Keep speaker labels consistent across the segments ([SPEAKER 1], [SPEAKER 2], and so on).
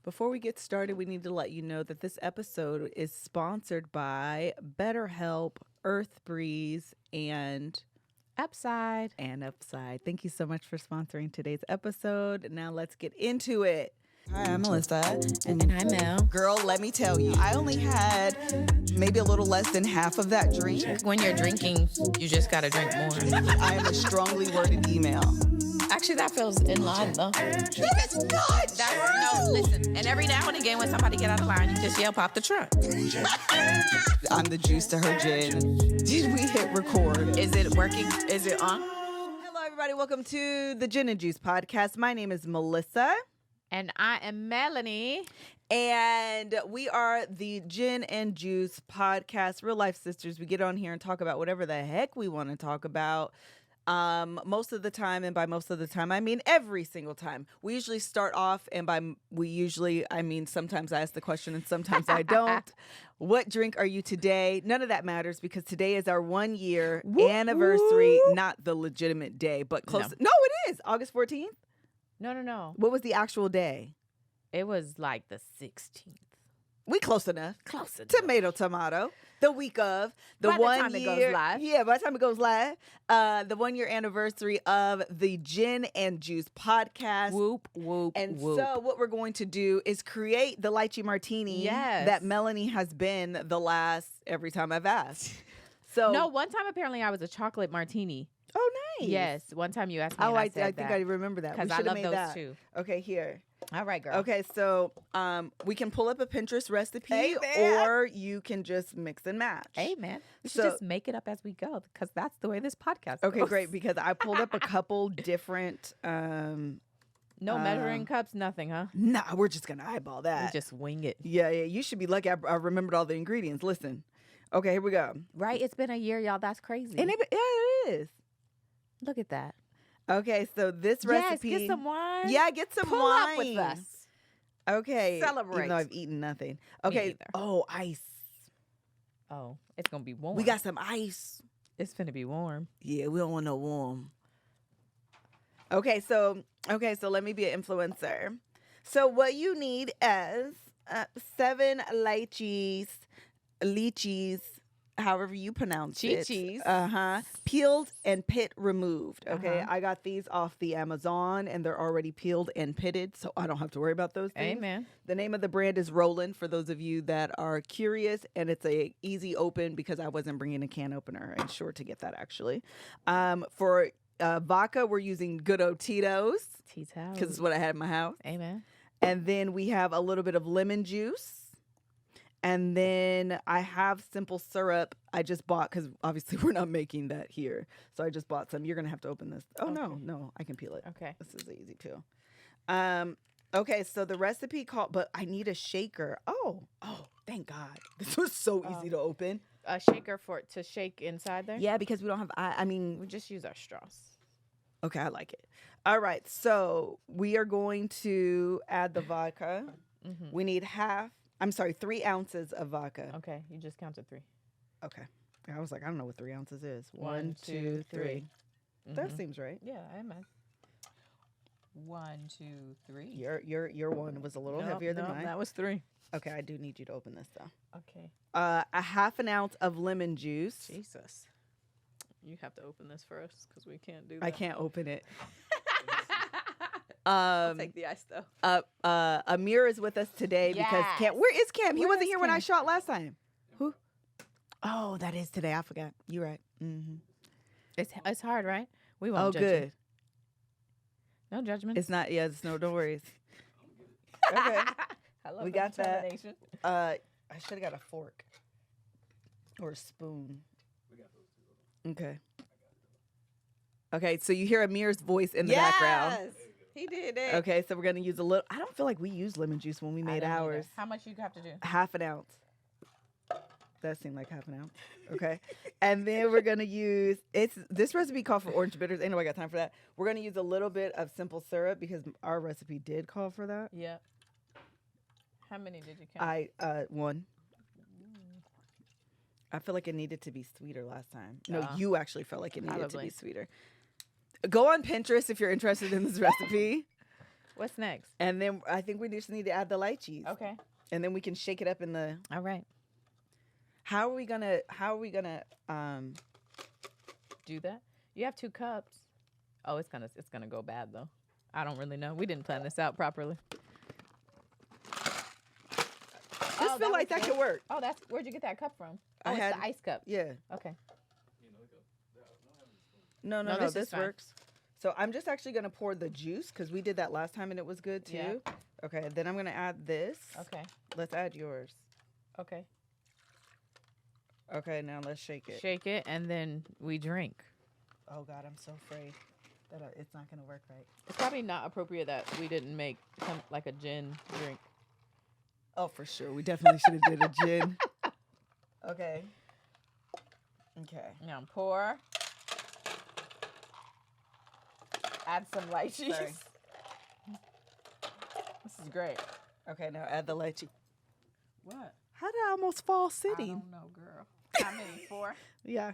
[SPEAKER 1] Before we get started, we need to let you know that this episode is sponsored by BetterHelp, Earth Breeze, and
[SPEAKER 2] Upside.
[SPEAKER 1] Upside. Thank you so much for sponsoring today's episode. Now let's get into it.
[SPEAKER 3] Hi, I'm Melissa.
[SPEAKER 2] And I'm Mel.
[SPEAKER 3] Girl, let me tell you, I only had maybe a little less than half of that drink.
[SPEAKER 2] When you're drinking, you just got to drink more.
[SPEAKER 3] I am a strongly worded email.
[SPEAKER 2] Actually, that feels in line, though.
[SPEAKER 3] It's not.
[SPEAKER 2] No, listen. And every now and again, when somebody get out of line, you just yell, pop the trunk.
[SPEAKER 3] I'm the juice to her gin. Did we hit record?
[SPEAKER 2] Is it working? Is it on?
[SPEAKER 1] Hello, everybody. Welcome to the Gin and Juice podcast. My name is Melissa.
[SPEAKER 2] And I am Melanie.
[SPEAKER 1] And we are the Gin and Juice podcast, real life sisters. We get on here and talk about whatever the heck we want to talk about. Most of the time, and by most of the time, I mean every single time. We usually start off, and by I mean sometimes I ask the question and sometimes I don't. What drink are you today? None of that matters because today is our 1 year anniversary, not the legitimate day, but close. No, it is August 14th.
[SPEAKER 2] No.
[SPEAKER 1] What was the actual day?
[SPEAKER 2] It was like the 16th.
[SPEAKER 1] We close enough.
[SPEAKER 2] Close enough.
[SPEAKER 1] Tomato. The week of the
[SPEAKER 2] By the
[SPEAKER 1] 1
[SPEAKER 2] time it
[SPEAKER 1] year.
[SPEAKER 2] goes live.
[SPEAKER 1] Yeah, by the time it goes live. The 1 year anniversary of the Gin and Juice podcast.
[SPEAKER 2] Whoop, whoop,
[SPEAKER 1] And
[SPEAKER 2] whoop.
[SPEAKER 1] so what we're going to do is create the lychee martini that Melanie has been the last every time I've asked. So
[SPEAKER 2] No, one time apparently I was a chocolate martini.
[SPEAKER 1] Oh, nice.
[SPEAKER 2] Yes, one time you asked me.
[SPEAKER 1] Oh,
[SPEAKER 2] and
[SPEAKER 1] I
[SPEAKER 2] said
[SPEAKER 1] think I remember that. We
[SPEAKER 2] because I
[SPEAKER 1] should have
[SPEAKER 2] love
[SPEAKER 1] made
[SPEAKER 2] those
[SPEAKER 1] that.
[SPEAKER 2] too.
[SPEAKER 1] Okay, here.
[SPEAKER 2] All right, girl.
[SPEAKER 1] Okay, so we can pull up a Pinterest recipe,
[SPEAKER 3] Amen.
[SPEAKER 1] or you can just mix and match.
[SPEAKER 2] Hey, man. We should
[SPEAKER 1] So-
[SPEAKER 2] just make it up as we go because that's the way this podcast
[SPEAKER 1] Okay,
[SPEAKER 2] goes.
[SPEAKER 1] great, because I pulled up a couple different.
[SPEAKER 2] No measuring cups, nothing, huh?
[SPEAKER 1] Nah, we're just gonna eyeball
[SPEAKER 2] We
[SPEAKER 1] that.
[SPEAKER 2] just wing it.
[SPEAKER 1] Yeah. You should be lucky. I remembered all the ingredients. Listen. Okay, here we go.
[SPEAKER 2] Right? It's been a year, y'all. That's crazy.
[SPEAKER 1] And it is.
[SPEAKER 2] Look at that.
[SPEAKER 1] Okay, so this recipe.
[SPEAKER 2] Yes, get some wine.
[SPEAKER 1] Yeah, get some
[SPEAKER 2] Pull
[SPEAKER 1] wine.
[SPEAKER 2] up with us.
[SPEAKER 1] Okay.
[SPEAKER 2] Celebrate.
[SPEAKER 1] Even though I've eaten nothing. Okay.
[SPEAKER 2] either.
[SPEAKER 1] Oh, ice.
[SPEAKER 2] Oh, it's going to be warm.
[SPEAKER 1] We got some ice.
[SPEAKER 2] It's going to be warm.
[SPEAKER 1] Yeah, we don't want no warm. Okay, so let me be an influencer. So what you need is 7 lychees, however you pronounce it.
[SPEAKER 2] Chi-chis.
[SPEAKER 1] Peeled and pit removed. Okay,
[SPEAKER 2] Uh-huh.
[SPEAKER 1] I got these off the Amazon, and they're already peeled and pitted, so I don't have to worry about those things.
[SPEAKER 2] Amen.
[SPEAKER 1] The name of the brand is Roland, for those of you that are curious, and it's a easy open because I wasn't bringing a can opener. I'm sure to get that actually. For vodka, we're using good old Tito's
[SPEAKER 2] Tito.
[SPEAKER 1] because it's what I had in my house.
[SPEAKER 2] Amen.
[SPEAKER 1] And then we have a little bit of lemon juice. And then I have simple syrup I just bought because obviously we're not making that here. So I just bought some. You're going to have to open this. Oh,
[SPEAKER 2] Okay.
[SPEAKER 1] no, I can peel it.
[SPEAKER 2] Okay.
[SPEAKER 1] This is an easy peel. Okay, so the recipe called, but I need a shaker. Oh, thank God. This was so easy to open.
[SPEAKER 2] A shaker to shake inside there?
[SPEAKER 1] Yeah, because we don't have, I mean,
[SPEAKER 2] We just use our straws.
[SPEAKER 1] okay, I like it. All right, so we are going to add the vodka.
[SPEAKER 2] Mm-hmm.
[SPEAKER 1] We need 3 ounces of vodka.
[SPEAKER 2] Okay, you just counted 3.
[SPEAKER 1] Okay. I was like, I don't know what 3 ounces is.
[SPEAKER 2] 1,
[SPEAKER 1] 1, 2, 3. That
[SPEAKER 2] Mhm.
[SPEAKER 1] seems right.
[SPEAKER 2] Yeah, amen. 1, 2, 3.
[SPEAKER 1] Your one was a little heavier than mine.
[SPEAKER 2] That was 3.
[SPEAKER 1] Okay, I do need you to open this though.
[SPEAKER 2] Okay.
[SPEAKER 1] A half an ounce of lemon juice.
[SPEAKER 2] Jesus. You have to open this for us because we can't do that.
[SPEAKER 1] I can't open it.
[SPEAKER 2] I'll take the ice though.
[SPEAKER 1] Amir is with us today because Cam. Where is Cam? He
[SPEAKER 2] Where
[SPEAKER 1] wasn't
[SPEAKER 2] is
[SPEAKER 1] here when I
[SPEAKER 2] Cam?
[SPEAKER 1] shot last time. Who? Oh, that is today. I forgot. You're right. Mm-hmm.
[SPEAKER 2] It's hard, right? We won't
[SPEAKER 1] Oh,
[SPEAKER 2] judge
[SPEAKER 1] good.
[SPEAKER 2] you. No judgment.
[SPEAKER 1] It's not. Yeah, it's no. Don't worry. Okay.
[SPEAKER 2] I love
[SPEAKER 1] We
[SPEAKER 2] the
[SPEAKER 1] got that.
[SPEAKER 2] determination.
[SPEAKER 1] I should have got a fork or a spoon. Okay. Okay, so you hear Amir's voice in the background.
[SPEAKER 2] He did it.
[SPEAKER 1] Okay, so we're gonna use a little. I don't feel like we used lemon juice when we made ours.
[SPEAKER 2] How much you have to do?
[SPEAKER 1] Half an ounce. That seemed like half an ounce. Okay, and then we're gonna use this recipe called for orange bitters. Ain't nobody got time for that. We're gonna use a little bit of simple syrup because our recipe did call for that.
[SPEAKER 2] Yep. How many did you count?
[SPEAKER 1] 1. I feel like it needed to be sweeter last time. No,
[SPEAKER 2] Yeah.
[SPEAKER 1] you actually felt like it needed to
[SPEAKER 2] Probably.
[SPEAKER 1] be sweeter. Go on Pinterest if you're interested in this recipe.
[SPEAKER 2] What's next?
[SPEAKER 1] And then I think we just need to add the lychees.
[SPEAKER 2] Okay.
[SPEAKER 1] And then we can shake it up in the.
[SPEAKER 2] All right.
[SPEAKER 1] How are we gonna
[SPEAKER 2] do that? You have 2 cups. Oh, it's gonna go bad though. I don't really know. We didn't plan this out properly.
[SPEAKER 1] Just feel like that could work.
[SPEAKER 2] Oh, where'd you get that cup from? Oh,
[SPEAKER 1] I
[SPEAKER 2] it's
[SPEAKER 1] had
[SPEAKER 2] the ice cup.
[SPEAKER 1] Yeah.
[SPEAKER 2] Okay.
[SPEAKER 1] No, this works. So I'm just actually gonna pour the juice because we did that last time and it was good too.
[SPEAKER 2] Yeah.
[SPEAKER 1] Okay, then I'm gonna add this.
[SPEAKER 2] Okay.
[SPEAKER 1] Let's add yours.
[SPEAKER 2] Okay.
[SPEAKER 1] Okay, now let's shake it.
[SPEAKER 2] Shake it and then we drink.
[SPEAKER 1] Oh God, I'm so afraid that it's not gonna work right.
[SPEAKER 2] It's probably not appropriate that we didn't make like a gin drink.
[SPEAKER 1] Oh, for sure. We definitely should have did a gin. Okay. Okay.
[SPEAKER 2] Now pour. Add some lychees.
[SPEAKER 1] Sorry.
[SPEAKER 2] This is great.
[SPEAKER 1] Okay, now add the lychee.
[SPEAKER 2] What?
[SPEAKER 1] How did I almost fall
[SPEAKER 2] I
[SPEAKER 1] sitting?
[SPEAKER 2] don't know, girl. How many? 4?
[SPEAKER 1] Yeah.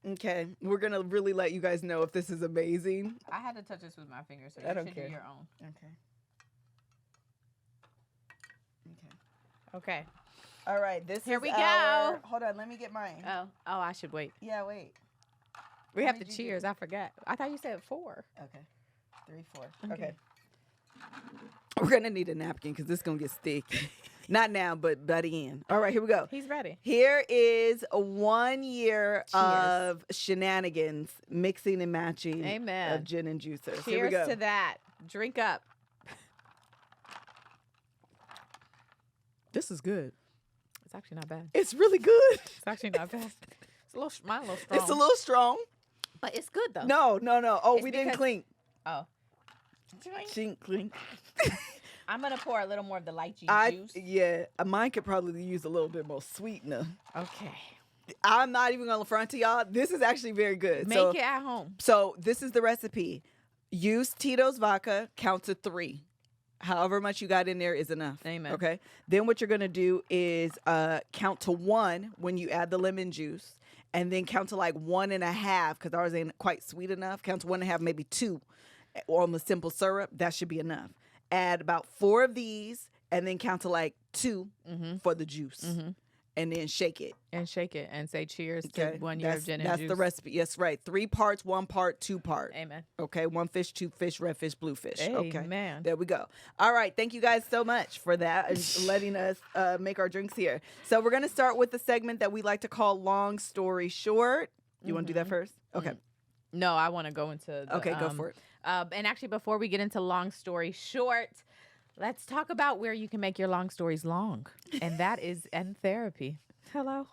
[SPEAKER 1] Okay. We're going to really let you guys know if this is amazing.
[SPEAKER 2] I had to touch this with my fingers, so
[SPEAKER 1] I
[SPEAKER 2] you
[SPEAKER 1] don't
[SPEAKER 2] should
[SPEAKER 1] care.
[SPEAKER 2] do your own.
[SPEAKER 1] Okay. Okay.
[SPEAKER 2] Okay.
[SPEAKER 1] All right. This
[SPEAKER 2] Here
[SPEAKER 1] is
[SPEAKER 2] we
[SPEAKER 1] our...
[SPEAKER 2] go.
[SPEAKER 1] Hold on. Let me get mine.
[SPEAKER 2] Oh, I should wait.
[SPEAKER 1] Yeah, wait.
[SPEAKER 2] We
[SPEAKER 1] How
[SPEAKER 2] have the
[SPEAKER 1] did you do?
[SPEAKER 2] cheers. I forgot. I thought you said 4.
[SPEAKER 1] Okay. 3, 4.
[SPEAKER 2] Okay.
[SPEAKER 1] Okay. We're going to need a napkin because this is going to get sticky. Not now, but by the end. All right, here we go.
[SPEAKER 2] He's ready.
[SPEAKER 1] Here is 1 year
[SPEAKER 2] Cheers.
[SPEAKER 1] of shenanigans, mixing and matching
[SPEAKER 2] Amen.
[SPEAKER 1] of gin and juicers. Here we
[SPEAKER 2] Cheers
[SPEAKER 1] go.
[SPEAKER 2] to that. Drink up.
[SPEAKER 1] This is good.
[SPEAKER 2] It's actually not bad.
[SPEAKER 1] It's really good.
[SPEAKER 2] It's actually not bad. It's a little, mine a little strong.
[SPEAKER 1] It's a little strong.
[SPEAKER 2] but it's good though.
[SPEAKER 1] No. Oh,
[SPEAKER 2] It's
[SPEAKER 1] we didn't
[SPEAKER 2] because-
[SPEAKER 1] clink.
[SPEAKER 2] Oh.
[SPEAKER 1] Clink.
[SPEAKER 2] I'm gonna pour a little more of the lychee juice.
[SPEAKER 1] Yeah, mine could probably use a little bit more sweetener.
[SPEAKER 2] Okay.
[SPEAKER 1] I'm not even gonna front to y'all. This is actually very good.
[SPEAKER 2] Make it at home.
[SPEAKER 1] So this is the recipe. Use Tito's vodka, count to 3. However much you got in there is enough.
[SPEAKER 2] Amen.
[SPEAKER 1] Okay. Then what you're gonna do is count to 1 when you add the lemon juice, and then count to like 1.5 because ours ain't quite sweet enough. Count to 1.5, maybe 2, or on the simple syrup. That should be enough. Add about 4 of these, and then count to like 2 for the juice, and then shake it.
[SPEAKER 2] And shake it and say cheers to 1 year of gin and
[SPEAKER 1] That's
[SPEAKER 2] juice.
[SPEAKER 1] the recipe. Yes, right. 3 parts, 1 part, 2 part.
[SPEAKER 2] Amen.
[SPEAKER 1] Okay, 1 fish, 2 fish, red fish, blue fish. Okay,
[SPEAKER 2] Amen.
[SPEAKER 1] there we go. All right, thank you guys so much for that and letting us make our drinks here. So we're gonna start with the segment that we like to call "Long Story Short." You want to do that first? Okay.
[SPEAKER 2] No, I want to go into the,
[SPEAKER 1] Okay, go for it.
[SPEAKER 2] And actually, before we get into long story short, let's talk about where you can make your long stories long, and that is in therapy. Hello.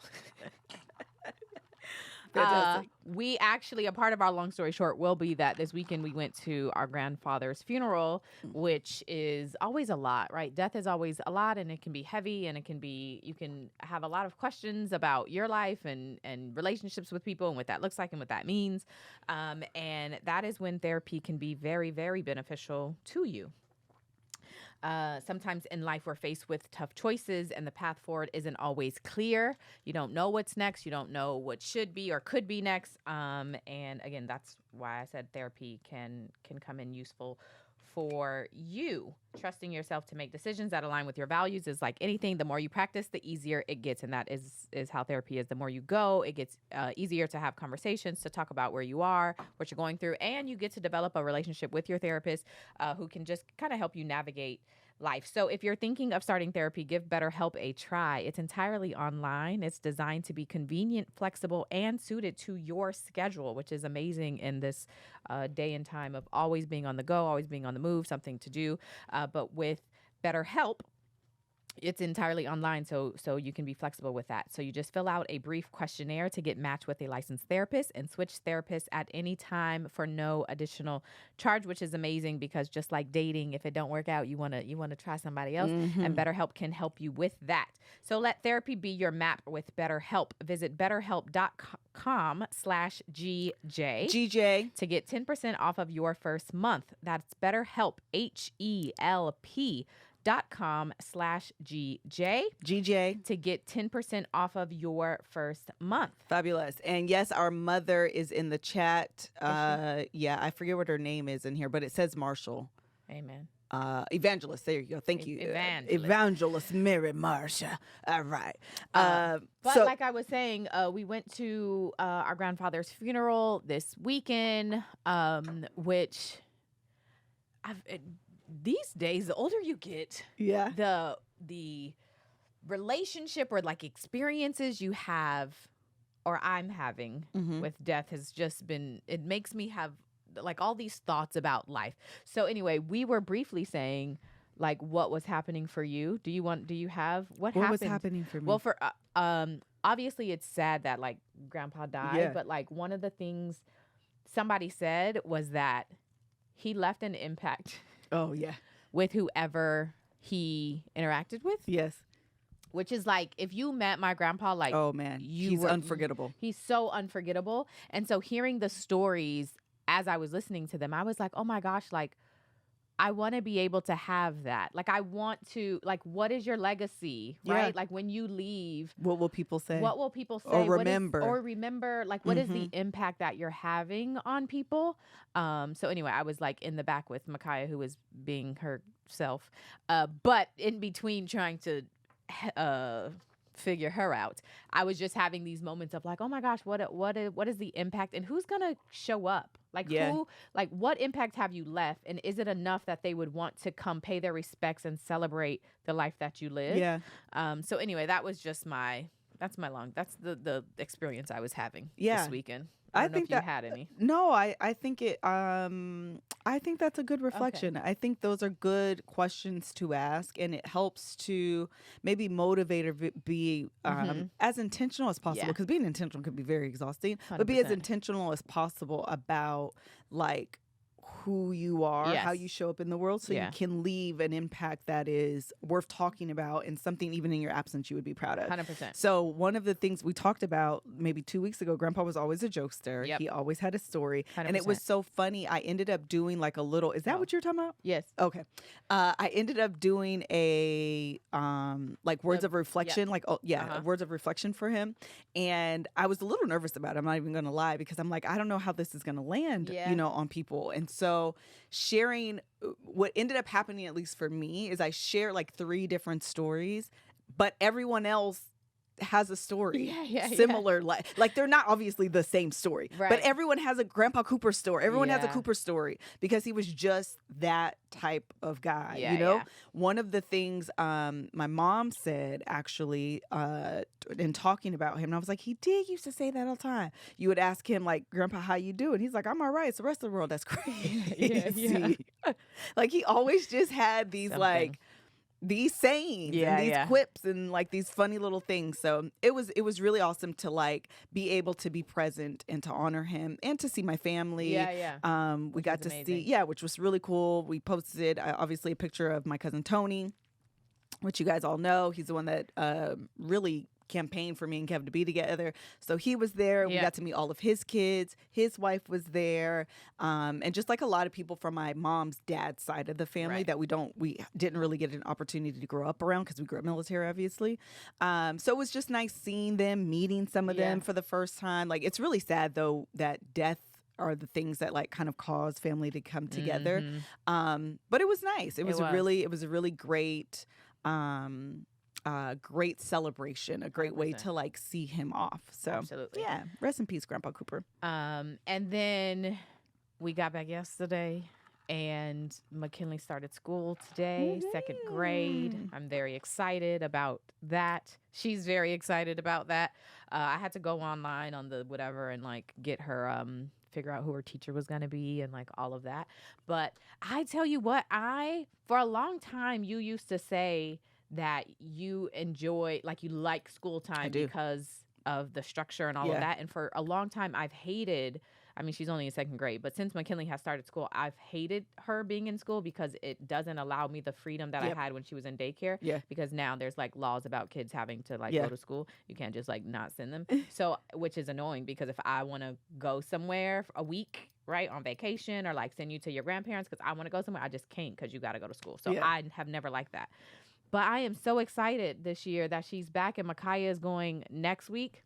[SPEAKER 1] Fantastic.
[SPEAKER 2] We actually, a part of our long story short will be that this weekend we went to our grandfather's funeral, which is always a lot, right? Death is always a lot, and it can be heavy, and you can have a lot of questions about your life and relationships with people and what that looks like and what that means. And that is when therapy can be very, very beneficial to you. Sometimes in life we're faced with tough choices and the path forward isn't always clear. You don't know what's next. You don't know what should be or could be next. And again, that's why I said therapy can come in useful for you. Trusting yourself to make decisions that align with your values is like anything. The more you practice, the easier it gets. And that is how therapy is. The more you go, it gets easier to have conversations, to talk about where you are, what you're going through. And you get to develop a relationship with your therapist who can just kind of help you navigate life. So if you're thinking of starting therapy, give BetterHelp a try. It's entirely online. It's designed to be convenient, flexible, and suited to your schedule, which is amazing in this day and time of always being on the go, always being on the move, something to do. But with BetterHelp, it's entirely online, so you can be flexible with that. So you just fill out a brief questionnaire to get matched with a licensed therapist and switch therapists at any time for no additional charge, which is amazing because just like dating, if it don't work out, you want to try somebody else, and BetterHelp can help you with that. So let therapy be your map with BetterHelp. Visit BetterHelp.com/GJ
[SPEAKER 1] GJ.
[SPEAKER 2] to get 10% off of your first month. That's BetterHelp, HELP.com/GJ
[SPEAKER 1] GJ.
[SPEAKER 2] to get 10% off of your first month.
[SPEAKER 1] Fabulous. And yes, our mother is in the chat. Yeah, I forget what her name is in here, but it says Marshall.
[SPEAKER 2] Amen.
[SPEAKER 1] evangelist. There you go. Thank you.
[SPEAKER 2] Evangelist
[SPEAKER 1] Mary Marsha. All right.
[SPEAKER 2] But
[SPEAKER 1] so,
[SPEAKER 2] like I was saying, we went to our grandfather's funeral this weekend, which these days, the older you get,
[SPEAKER 1] yeah,
[SPEAKER 2] the relationship or like experiences you have or I'm having with death has just been, it makes me have like all these thoughts about life. So anyway, we were briefly saying like what was happening for you. Do you have what happened?
[SPEAKER 1] was happening for me?
[SPEAKER 2] Well, for obviously it's sad that like grandpa died, but like one of the things somebody said was that he left an impact.
[SPEAKER 1] Oh yeah.
[SPEAKER 2] With whoever he interacted with.
[SPEAKER 1] Yes.
[SPEAKER 2] Which is like, if you met my grandpa, like,
[SPEAKER 1] oh man, he's unforgettable.
[SPEAKER 2] He's so unforgettable. And so hearing the stories as I was listening to them, I was like, oh my gosh, like, I want to be able to have that. Like, I want to, like, what is your legacy, right? Like, when you leave,
[SPEAKER 1] what will people say?
[SPEAKER 2] What will people say?
[SPEAKER 1] Or remember.
[SPEAKER 2] Like, what is the impact that you're having on people? So anyway, I was like in the back with Micaiah, who was being herself. But in between trying to figure her out, I was just having these moments of like, oh my gosh, what is the impact and who's gonna show up? Like who, like what impact have you left, and is it enough that they would want to come pay their respects and celebrate the life that you live?
[SPEAKER 1] Yeah.
[SPEAKER 2] So anyway, that was just that's the experience I was having this weekend. I don't know if you had any.
[SPEAKER 1] No, I think it. I think that's a good reflection. Okay. I think those are good questions to ask, and it helps to maybe motivate or be as intentional as possible. Because being intentional can be very exhausting, 100%. But be as intentional as possible about like who you are, how you show up in the world, so you can leave an impact that is worth talking about and something even in your absence you would be proud of.
[SPEAKER 2] 100%.
[SPEAKER 1] So one of the things we talked about maybe 2 weeks ago, Grandpa was always a jokester. Yep. He always had a story. 100%. And it was so funny. I ended up doing like a little, is that what you're talking about?
[SPEAKER 2] Yes.
[SPEAKER 1] Okay. I ended up doing a like words of reflection, words of reflection for him. And I was a little nervous about it. I'm not even going to lie, because I'm like, I don't know how this is going to land, on people. And so sharing what ended up happening, at least for me, is I share like 3 different stories, but everyone else has a story similar. Like they're not obviously the same story, but everyone has a Grandpa Cooper story. Everyone has a Cooper story, because he was just that type of guy. One of the things my mom said actually in talking about him, and I was like, he did used to say that all the time. You would ask him like, Grandpa, how you doing? He's like, I'm all right. It's the rest of the world that's crazy. Like he always just had these these sayings and these quips and like these funny little things. So it was really awesome to like be able to be present and to honor him and to see my family. We got to see, which was really cool. We posted obviously a picture of my cousin Tony, which you guys all know. He's the one that really campaign for me and Kevin to be together. So he was there. We got to meet all of his kids. His wife was there. And just like a lot of people from my mom's dad's side of the family that we didn't really get an opportunity to grow up around, because we grew up military, obviously. So it was just nice seeing them, meeting some of them for the first time. Like, it's really sad though that death are the things that like kind of cause family to come together. But it was nice. It was a really great great celebration, a great 100%. Way to like see him off. So absolutely. Yeah, rest in peace, Grandpa Cooper.
[SPEAKER 2] And then we got back yesterday, and McKinley started school today, 2nd grade. I'm very excited about that. She's very excited about that. I had to go online on the whatever and like get her figure out who her teacher was going to be and like all of that. But I tell you what, for a long time you used to say that you enjoy, like you like school time because of the structure and all of that. And for a long time I've hated, I mean, she's only in 2nd grade, but since McKinley has started school, I've hated her being in school because it doesn't allow me the freedom that I had when she was in daycare. Because now there's like laws about kids having to like go to school. You can't just like not send them. So, which is annoying, because if I want to go somewhere for a week, right, on vacation, or like send you to your grandparents because I want to go somewhere, I just can't because you got to go to school. So I have never liked that. But I am so excited this year that she's back, and Micaiah is going next week.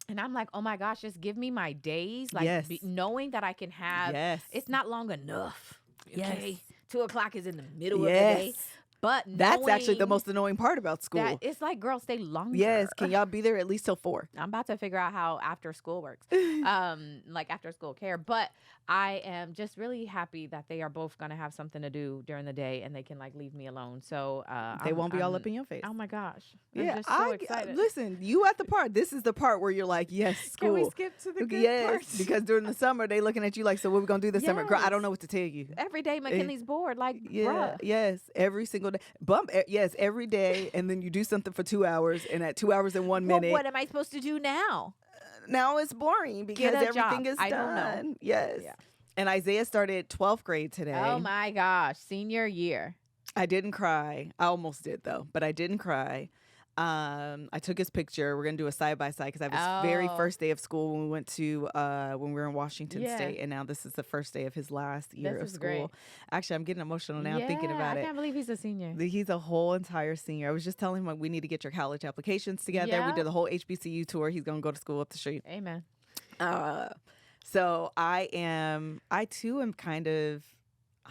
[SPEAKER 2] And I'm like, oh my gosh, just give me my days. Like knowing that I can have, it's not long enough. Okay. 2 o'clock is in the middle of the day. But
[SPEAKER 1] that's actually the most annoying part about school.
[SPEAKER 2] That it's like, girl, stay longer.
[SPEAKER 1] Yes, can y'all be there at least till 4?
[SPEAKER 2] I'm about to figure out how after school works, like after school care. But I am just really happy that they are both gonna have something to do during the day, and they can like leave me alone. So
[SPEAKER 1] they won't be all up in your face.
[SPEAKER 2] Oh my gosh!
[SPEAKER 1] Yeah,
[SPEAKER 2] I'm just so excited.
[SPEAKER 1] Listen, you at the part. This is the part where you're like, yes, school.
[SPEAKER 2] Can we skip to the good part?
[SPEAKER 1] Because during the summer they looking at you like, so what we gonna do this summer? Girl, I don't know what to tell you.
[SPEAKER 2] Every day McKinley's bored, like, bruh.
[SPEAKER 1] Yes, every single day. Yes, every day, and then you do something for 2 hours, and at 2 hours and 1 minute.
[SPEAKER 2] Well, what am I supposed to do now?
[SPEAKER 1] Now it's boring because everything is done.
[SPEAKER 2] I don't know.
[SPEAKER 1] Yes. Yeah. And Isaiah started 12th grade today.
[SPEAKER 2] Oh my gosh, senior year.
[SPEAKER 1] I didn't cry. I almost did though, but I didn't cry. I took his picture. We're gonna do a side by side because I was very first day of school when we went to when we were in Washington State, and now this is the first day of his last year of school. Great. Actually, I'm getting emotional now thinking about it.
[SPEAKER 2] I can't believe he's a senior.
[SPEAKER 1] He's a whole entire senior. I was just telling him like, we need to get your college applications together. Yeah. We did the whole HBCU tour. He's gonna go to school up the street.
[SPEAKER 2] Amen.
[SPEAKER 1] So I too am kind of.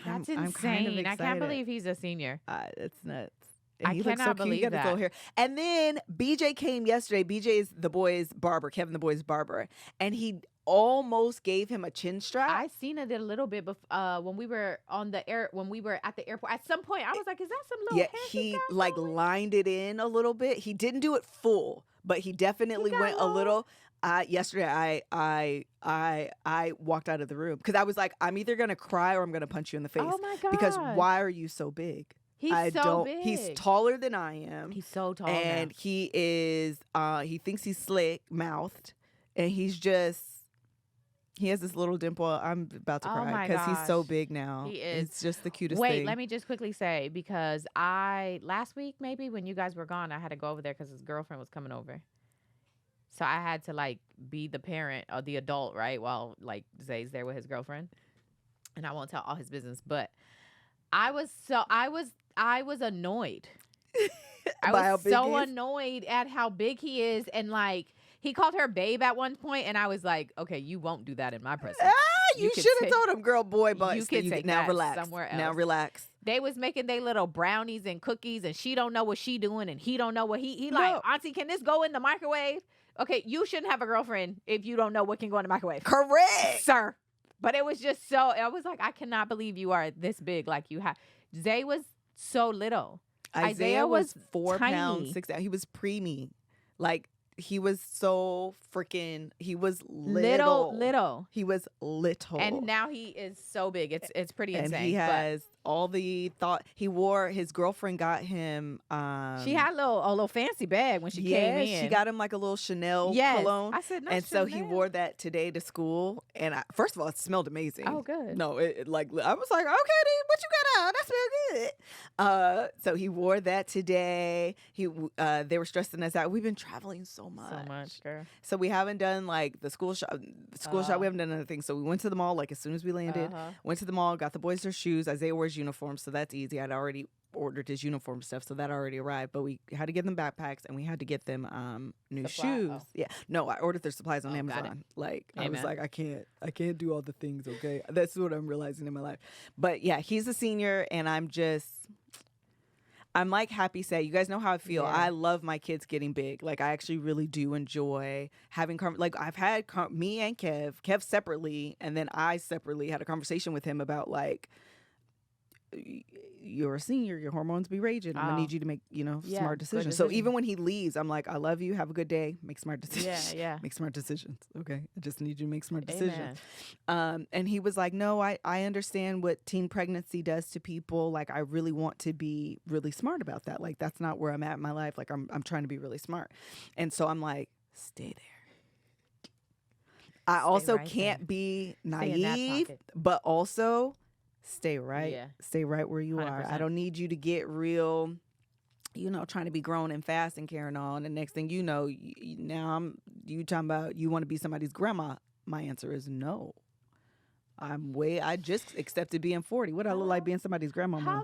[SPEAKER 2] That's
[SPEAKER 1] insane.
[SPEAKER 2] I'm kind of I can't believe he's a senior.
[SPEAKER 1] It's nuts. And
[SPEAKER 2] I cannot believe
[SPEAKER 1] he got his little hair. And then BJ came yesterday. BJ is the boy's barber, Kevin the boy's barber, and he almost gave him a chin strap.
[SPEAKER 2] I seen it a little bit when we were at the airport. At some point, I was like, "Is that some little?"
[SPEAKER 1] Yeah, he like lined it in a little bit. He didn't do it full, but he definitely went a little. Yesterday, I walked out of the room because I was like, I'm either gonna cry or I'm gonna punch you in the face. Oh my god! Because why are you so big?
[SPEAKER 2] He's so big.
[SPEAKER 1] He's taller than I am.
[SPEAKER 2] He's so tall.
[SPEAKER 1] And he is, he thinks he's slick mouthed. And he has this little dimple. I'm about to cry because he's so big now.
[SPEAKER 2] He is.
[SPEAKER 1] It's just the cutest
[SPEAKER 2] thing.
[SPEAKER 1] thing.
[SPEAKER 2] Wait, let me just quickly say, because last week maybe when you guys were gone, I had to go over there because his girlfriend was coming over. So I had to like be the parent or the adult, right? While like Zay's there with his girlfriend. And I won't tell all his business, but I was annoyed. I was so annoyed at how big he is, and like he called her babe at one point, and I was like, okay, you won't do that in my presence.
[SPEAKER 1] You should have told him, girl, boy, but
[SPEAKER 2] you can take
[SPEAKER 1] now
[SPEAKER 2] that
[SPEAKER 1] relax.
[SPEAKER 2] Somewhere else.
[SPEAKER 1] Now relax.
[SPEAKER 2] They was making their little brownies and cookies, and she don't know what she doing, and he don't know what he like, Auntie, can this go in the microwave? Okay, you shouldn't have a girlfriend if you don't know what can go in the microwave.
[SPEAKER 1] Correct,
[SPEAKER 2] sir. But it was just so, I was like, I cannot believe you are this big. Like you have. Zay was so little.
[SPEAKER 1] Isaiah was 4
[SPEAKER 2] tiny.
[SPEAKER 1] pounds 6 ounces. He was preemie. Like he was so freaking. He was little. He was little.
[SPEAKER 2] And now he is so big. It's pretty insane.
[SPEAKER 1] And he has all the thought. He wore. His girlfriend got him.
[SPEAKER 2] She had a little fancy bag when she came in.
[SPEAKER 1] She got him like a little Chanel cologne.
[SPEAKER 2] I said,
[SPEAKER 1] and so he wore that today to school. And first of all, it smelled amazing.
[SPEAKER 2] Oh, good.
[SPEAKER 1] No, it like I was like, okay, what you got on? That smells good. So he wore that today. They were stressing us out. We've been traveling so much,
[SPEAKER 2] girl.
[SPEAKER 1] So we haven't done like the school shop. We haven't done anything. So we went to the mall like as soon as we landed. Went to the mall, got the boys their shoes. Isaiah wears uniforms, so that's easy. I'd already ordered his uniform stuff, so that already arrived. But we had to get them backpacks, and we had to get them new shoes. Yeah, no, I ordered their supplies on Amazon. Like I was like, I can't do all the things. Okay, that's what I'm realizing in my life. But yeah, he's a senior, and I'm like happy, sad. You guys know how I feel. Yeah. I love my kids getting big. Like I actually really do enjoy having like I've had me and Kev separately, and then I separately had a conversation with him about like, you're a senior, your hormones be raging. I'm gonna need you to make smart decisions. So even when he leaves, I'm like, I love you, have a good day, make smart decisions.
[SPEAKER 2] Yeah.
[SPEAKER 1] Make smart decisions. Okay, I just need you to make smart decisions. And he was like, no, I understand what teen pregnancy does to people. Like I really want to be really smart about that. Like that's not where I'm at in my life. Like I'm trying to be really smart. And so I'm like, stay there. I also can't be naive, but also stay right. Yeah. Stay right where you 100%. Are. I don't need you to get real, trying to be grown and fast and carrying on. And next thing you know, now you talking about you want to be somebody's grandma. My answer is no. I just accepted being 40. What I look like being somebody's grandma?
[SPEAKER 2] Hello?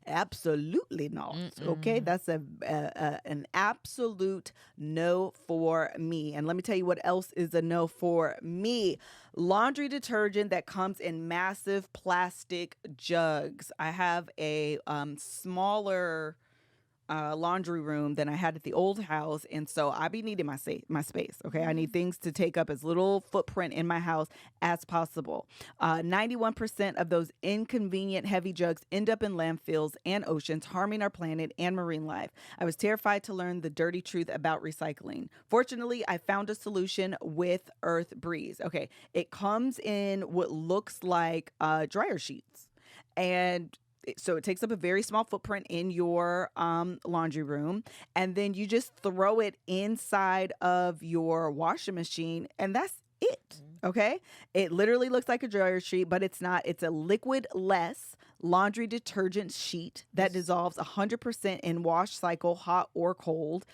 [SPEAKER 1] Absolutely not. Okay, that's an absolute no for me. And let me tell you what else is a no for me. Laundry detergent that comes in massive plastic jugs. I have a smaller laundry room than I had at the old house, and so I be needing my space. Okay, I need things to take up as little footprint in my house as possible. 91% of those inconvenient heavy jugs end up in landfills and oceans, harming our planet and marine life. I was terrified to learn the dirty truth about recycling. Fortunately, I found a solution with Earth Breeze. Okay, it comes in what looks like dryer sheets, and so it takes up a very small footprint in your laundry room, and then you just throw it inside of your washing machine, and that's it. Okay, it literally looks like a dryer sheet, but it's not. It's a liquid-less laundry detergent sheet that dissolves 100% in wash cycle, hot or cold.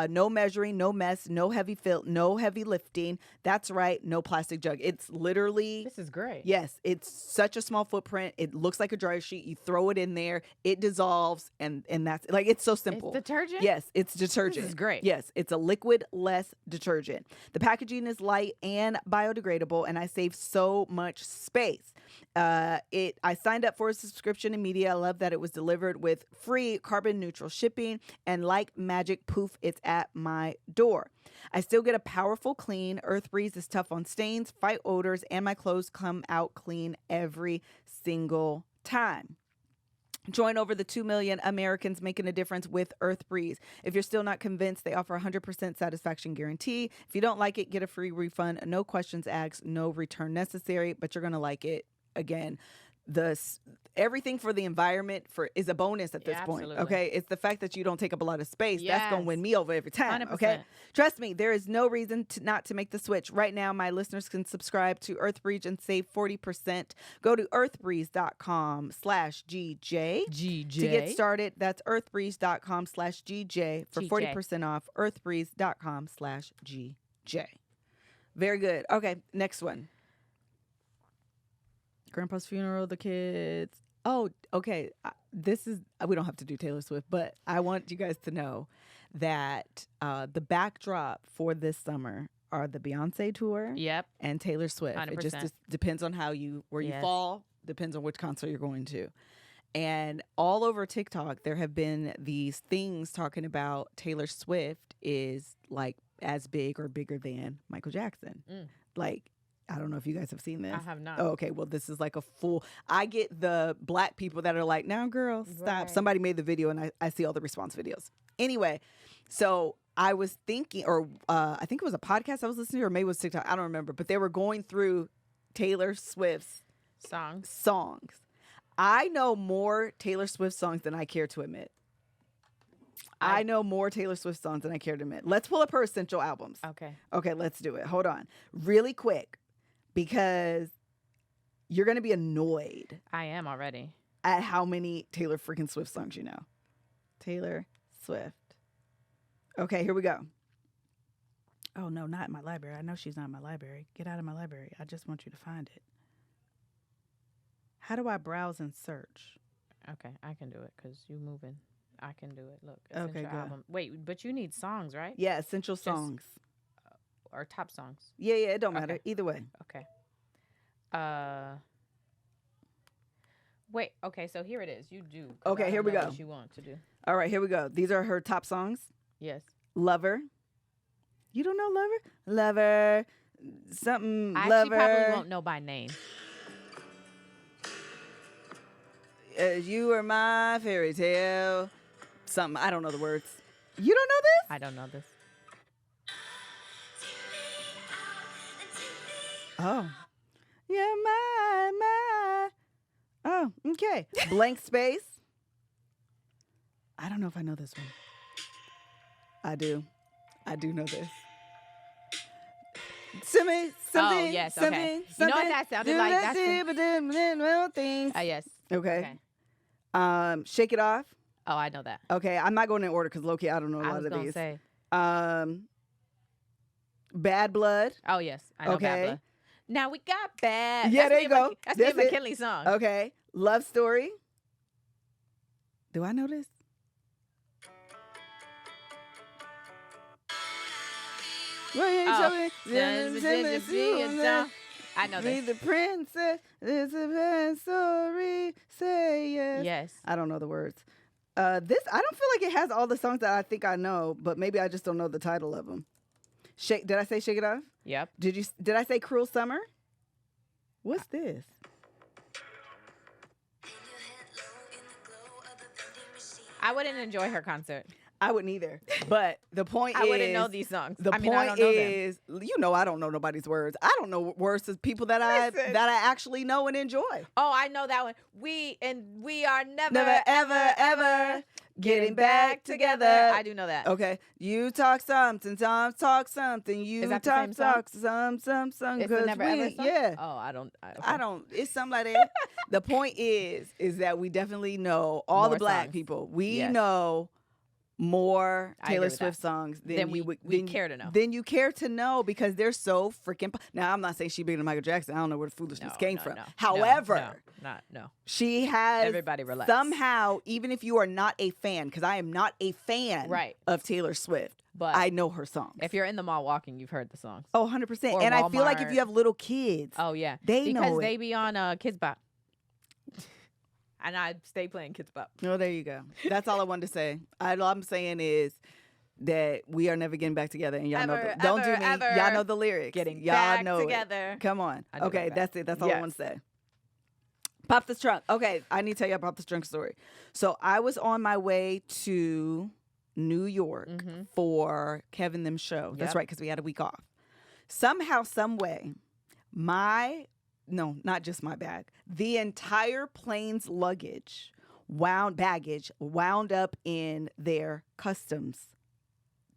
[SPEAKER 1] No measuring, no mess, no heavy no heavy lifting. That's right, no plastic jug. It's literally,
[SPEAKER 2] This is great.
[SPEAKER 1] yes, it's such a small footprint. It looks like a dryer sheet. You throw it in there, it dissolves, and that's like, it's so simple.
[SPEAKER 2] It's detergent?
[SPEAKER 1] Yes, it's detergent.
[SPEAKER 2] This is great.
[SPEAKER 1] Yes, it's a liquid-less detergent. The packaging is light and biodegradable, and I save so much space. I signed up for a subscription immediately. I love that it was delivered with free carbon neutral shipping, and like magic, poof, it's at my door. I still get a powerful clean. Earth Breeze is tough on stains, fight odors, and my clothes come out clean every single time. Join over the 2 million Americans making a difference with Earth Breeze. If you're still not convinced, they offer a 100% satisfaction guarantee. If you don't like it, get a free refund. No questions asked, no return necessary, but you're going to like it. Again, everything for the environment is a bonus at this point.
[SPEAKER 2] Absolutely.
[SPEAKER 1] Okay, it's the fact that you don't take up a lot of space. That's gonna
[SPEAKER 2] Yes.
[SPEAKER 1] win me over every time.
[SPEAKER 2] 100%.
[SPEAKER 1] Okay, trust me, there is no reason not to make the switch. Right now, my listeners can subscribe to Earth Breeze and save 40%. Go to earthbreeze.com/GJ to get started. That's earthbreeze.com/GJ for
[SPEAKER 2] GJ.
[SPEAKER 1] 40% off. earthbreeze.com/GJ. Very good. Okay, next one. Grandpa's funeral, the kids. Oh, okay. We don't have to do Taylor Swift, but I want you guys to know that the backdrop for this summer are the Beyonce tour
[SPEAKER 2] Yep.
[SPEAKER 1] and Taylor Swift.
[SPEAKER 2] 100%.
[SPEAKER 1] It just depends on where you
[SPEAKER 2] Yes.
[SPEAKER 1] fall, depends on which concert you're going to. And all over TikTok, there have been these things talking about Taylor Swift is like as big or bigger than Michael Jackson. Like, I don't know if you guys have seen this.
[SPEAKER 2] I have not.
[SPEAKER 1] Oh, okay. Well, this is like I get the black people that are like, now, girl, stop.
[SPEAKER 2] Right.
[SPEAKER 1] Somebody made the video, and I see all the response videos. Anyway, so I was thinking, or I think it was a podcast I was listening to, or maybe it was TikTok. I don't remember. But they were going through Taylor Swift's songs. I know more Taylor Swift songs than I care to admit. I know more Taylor Swift songs than I care to admit. Let's pull up her essential albums. Okay, let's do it. Hold on. Really quick. Because you're going to be annoyed.
[SPEAKER 2] I am already.
[SPEAKER 1] At how many Taylor freaking Swift songs you know. Taylor Swift. Okay, here we go. Oh, no, not in my library. I know she's not in my library. Get out of my library. I just want you to find it. How do I browse and search?
[SPEAKER 2] Okay, I can do it because you moving. I can do it. Look.
[SPEAKER 1] Okay,
[SPEAKER 2] Essential
[SPEAKER 1] go.
[SPEAKER 2] album. Wait, but you need songs, right?
[SPEAKER 1] Yeah, essential songs.
[SPEAKER 2] Or top songs.
[SPEAKER 1] Yeah, it don't matter.
[SPEAKER 2] Okay.
[SPEAKER 1] Either way.
[SPEAKER 2] Okay. Wait. Okay, so here it is. You do. 'Cause
[SPEAKER 1] Okay,
[SPEAKER 2] I
[SPEAKER 1] here
[SPEAKER 2] don't
[SPEAKER 1] we
[SPEAKER 2] know
[SPEAKER 1] go.
[SPEAKER 2] What you want to do?
[SPEAKER 1] All right, here we go. These are her top songs.
[SPEAKER 2] Yes.
[SPEAKER 1] Lover. You don't know Lover? Lover. Something.
[SPEAKER 2] I
[SPEAKER 1] Lover.
[SPEAKER 2] actually probably won't know by name.
[SPEAKER 1] You are my fairy tale. Something. I don't know the words. You don't know this?
[SPEAKER 2] I don't know this.
[SPEAKER 1] Oh. Yeah, my. Oh, okay. Blank Space. I don't know if I know this one. I do know this. Something.
[SPEAKER 2] Oh, yes, okay. You know what that sounded like? That's
[SPEAKER 1] things.
[SPEAKER 2] Yes.
[SPEAKER 1] Okay. Shake It Off.
[SPEAKER 2] Oh, I know that.
[SPEAKER 1] Okay, I'm not going in order because low-key, I don't know a
[SPEAKER 2] I
[SPEAKER 1] lot
[SPEAKER 2] was
[SPEAKER 1] of
[SPEAKER 2] gonna
[SPEAKER 1] these.
[SPEAKER 2] say.
[SPEAKER 1] Bad Blood.
[SPEAKER 2] Oh yes, I know Bad
[SPEAKER 1] Okay.
[SPEAKER 2] Blood. Now we got bad.
[SPEAKER 1] Yeah,
[SPEAKER 2] That's
[SPEAKER 1] there
[SPEAKER 2] me
[SPEAKER 1] you
[SPEAKER 2] and
[SPEAKER 1] go.
[SPEAKER 2] That's
[SPEAKER 1] That's
[SPEAKER 2] me and
[SPEAKER 1] it.
[SPEAKER 2] McKinley's song.
[SPEAKER 1] Okay, Love Story. Do I know this?
[SPEAKER 2] I know
[SPEAKER 1] Be
[SPEAKER 2] this.
[SPEAKER 1] the princess, it's a bad story, say yes.
[SPEAKER 2] Yes.
[SPEAKER 1] I don't know the words. This, I don't feel like it has all the songs that I think I know, but maybe I just don't know the title of them. Did I say Shake It Off?
[SPEAKER 2] Yep.
[SPEAKER 1] Did I say Cruel Summer? What's this?
[SPEAKER 2] I wouldn't enjoy her concert.
[SPEAKER 1] I wouldn't either. But the point is,
[SPEAKER 2] I wouldn't know these songs.
[SPEAKER 1] The
[SPEAKER 2] I
[SPEAKER 1] point
[SPEAKER 2] don't know them.
[SPEAKER 1] is, I don't know nobody's words. I don't know words to people that I actually know and enjoy.
[SPEAKER 2] Oh, I know that one. We are
[SPEAKER 1] Never, ever, ever getting back together.
[SPEAKER 2] I do know that.
[SPEAKER 1] Okay. You talk something, Tom talk something. You
[SPEAKER 2] Is that the
[SPEAKER 1] talk
[SPEAKER 2] same song?
[SPEAKER 1] some.
[SPEAKER 2] It's the Never Ever song?
[SPEAKER 1] Yeah.
[SPEAKER 2] Oh, I don't.
[SPEAKER 1] I don't. It's something like that. The point is that we definitely know all
[SPEAKER 2] More
[SPEAKER 1] the black
[SPEAKER 2] songs.
[SPEAKER 1] people. We
[SPEAKER 2] Yes.
[SPEAKER 1] know more
[SPEAKER 2] I agree
[SPEAKER 1] Taylor
[SPEAKER 2] with
[SPEAKER 1] Swift
[SPEAKER 2] that.
[SPEAKER 1] songs
[SPEAKER 2] Than we care to know.
[SPEAKER 1] Than you care to know because they're so freaking. Now I'm not saying she bigger than Michael Jackson. I don't know where the foolishness came from. However,
[SPEAKER 2] no.
[SPEAKER 1] she has
[SPEAKER 2] Everybody relax.
[SPEAKER 1] somehow, even if you are not a fan, because I am not a fan
[SPEAKER 2] Right.
[SPEAKER 1] of Taylor Swift,
[SPEAKER 2] But
[SPEAKER 1] I know her songs.
[SPEAKER 2] if you're in the mall walking, you've heard the songs.
[SPEAKER 1] Oh, 100%.
[SPEAKER 2] Or
[SPEAKER 1] And I feel like if
[SPEAKER 2] Walmart.
[SPEAKER 1] you have little kids,
[SPEAKER 2] Oh yeah,
[SPEAKER 1] they know
[SPEAKER 2] because
[SPEAKER 1] it.
[SPEAKER 2] they be on Kids Bop, and I stay playing Kids Bop.
[SPEAKER 1] Oh, there you go. That's all I wanted to say. All I'm saying is that we are never getting back together, and y'all know.
[SPEAKER 2] Ever,
[SPEAKER 1] Don't do
[SPEAKER 2] ever,
[SPEAKER 1] me.
[SPEAKER 2] ever
[SPEAKER 1] Y'all know the lyrics.
[SPEAKER 2] Getting
[SPEAKER 1] y'all
[SPEAKER 2] back
[SPEAKER 1] know
[SPEAKER 2] together.
[SPEAKER 1] It. Come on.
[SPEAKER 2] I know
[SPEAKER 1] Okay,
[SPEAKER 2] that
[SPEAKER 1] that's it. That's all I
[SPEAKER 2] Yes.
[SPEAKER 1] want to say. Pop this trunk. Okay, I need to tell you about this trunk story. So I was on my way to New York for Kevin Them's show. That's
[SPEAKER 2] Yep.
[SPEAKER 1] right, because we had a week off. Somehow, some way, not just my bag, the entire plane's luggage wound up in their customs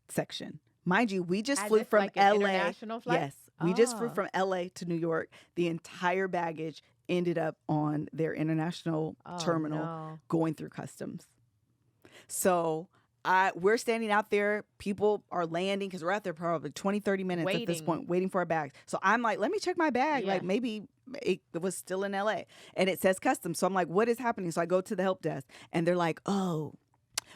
[SPEAKER 1] section. Mind you, we just
[SPEAKER 2] As
[SPEAKER 1] flew
[SPEAKER 2] if
[SPEAKER 1] from
[SPEAKER 2] like an
[SPEAKER 1] LA.
[SPEAKER 2] international flight?
[SPEAKER 1] Yes. We just flew
[SPEAKER 2] Oh.
[SPEAKER 1] from LA to New York. The entire baggage ended up on their international terminal
[SPEAKER 2] No.
[SPEAKER 1] going through customs. So we're standing out there. People are landing because we're out there probably 20, 30 minutes at this
[SPEAKER 2] Waiting.
[SPEAKER 1] point, waiting for our bags. So I'm like, let me check my bag.
[SPEAKER 2] Yeah.
[SPEAKER 1] Like maybe it was still in LA and it says customs. So I'm like, what is happening? So I go to the help desk and they're like, oh,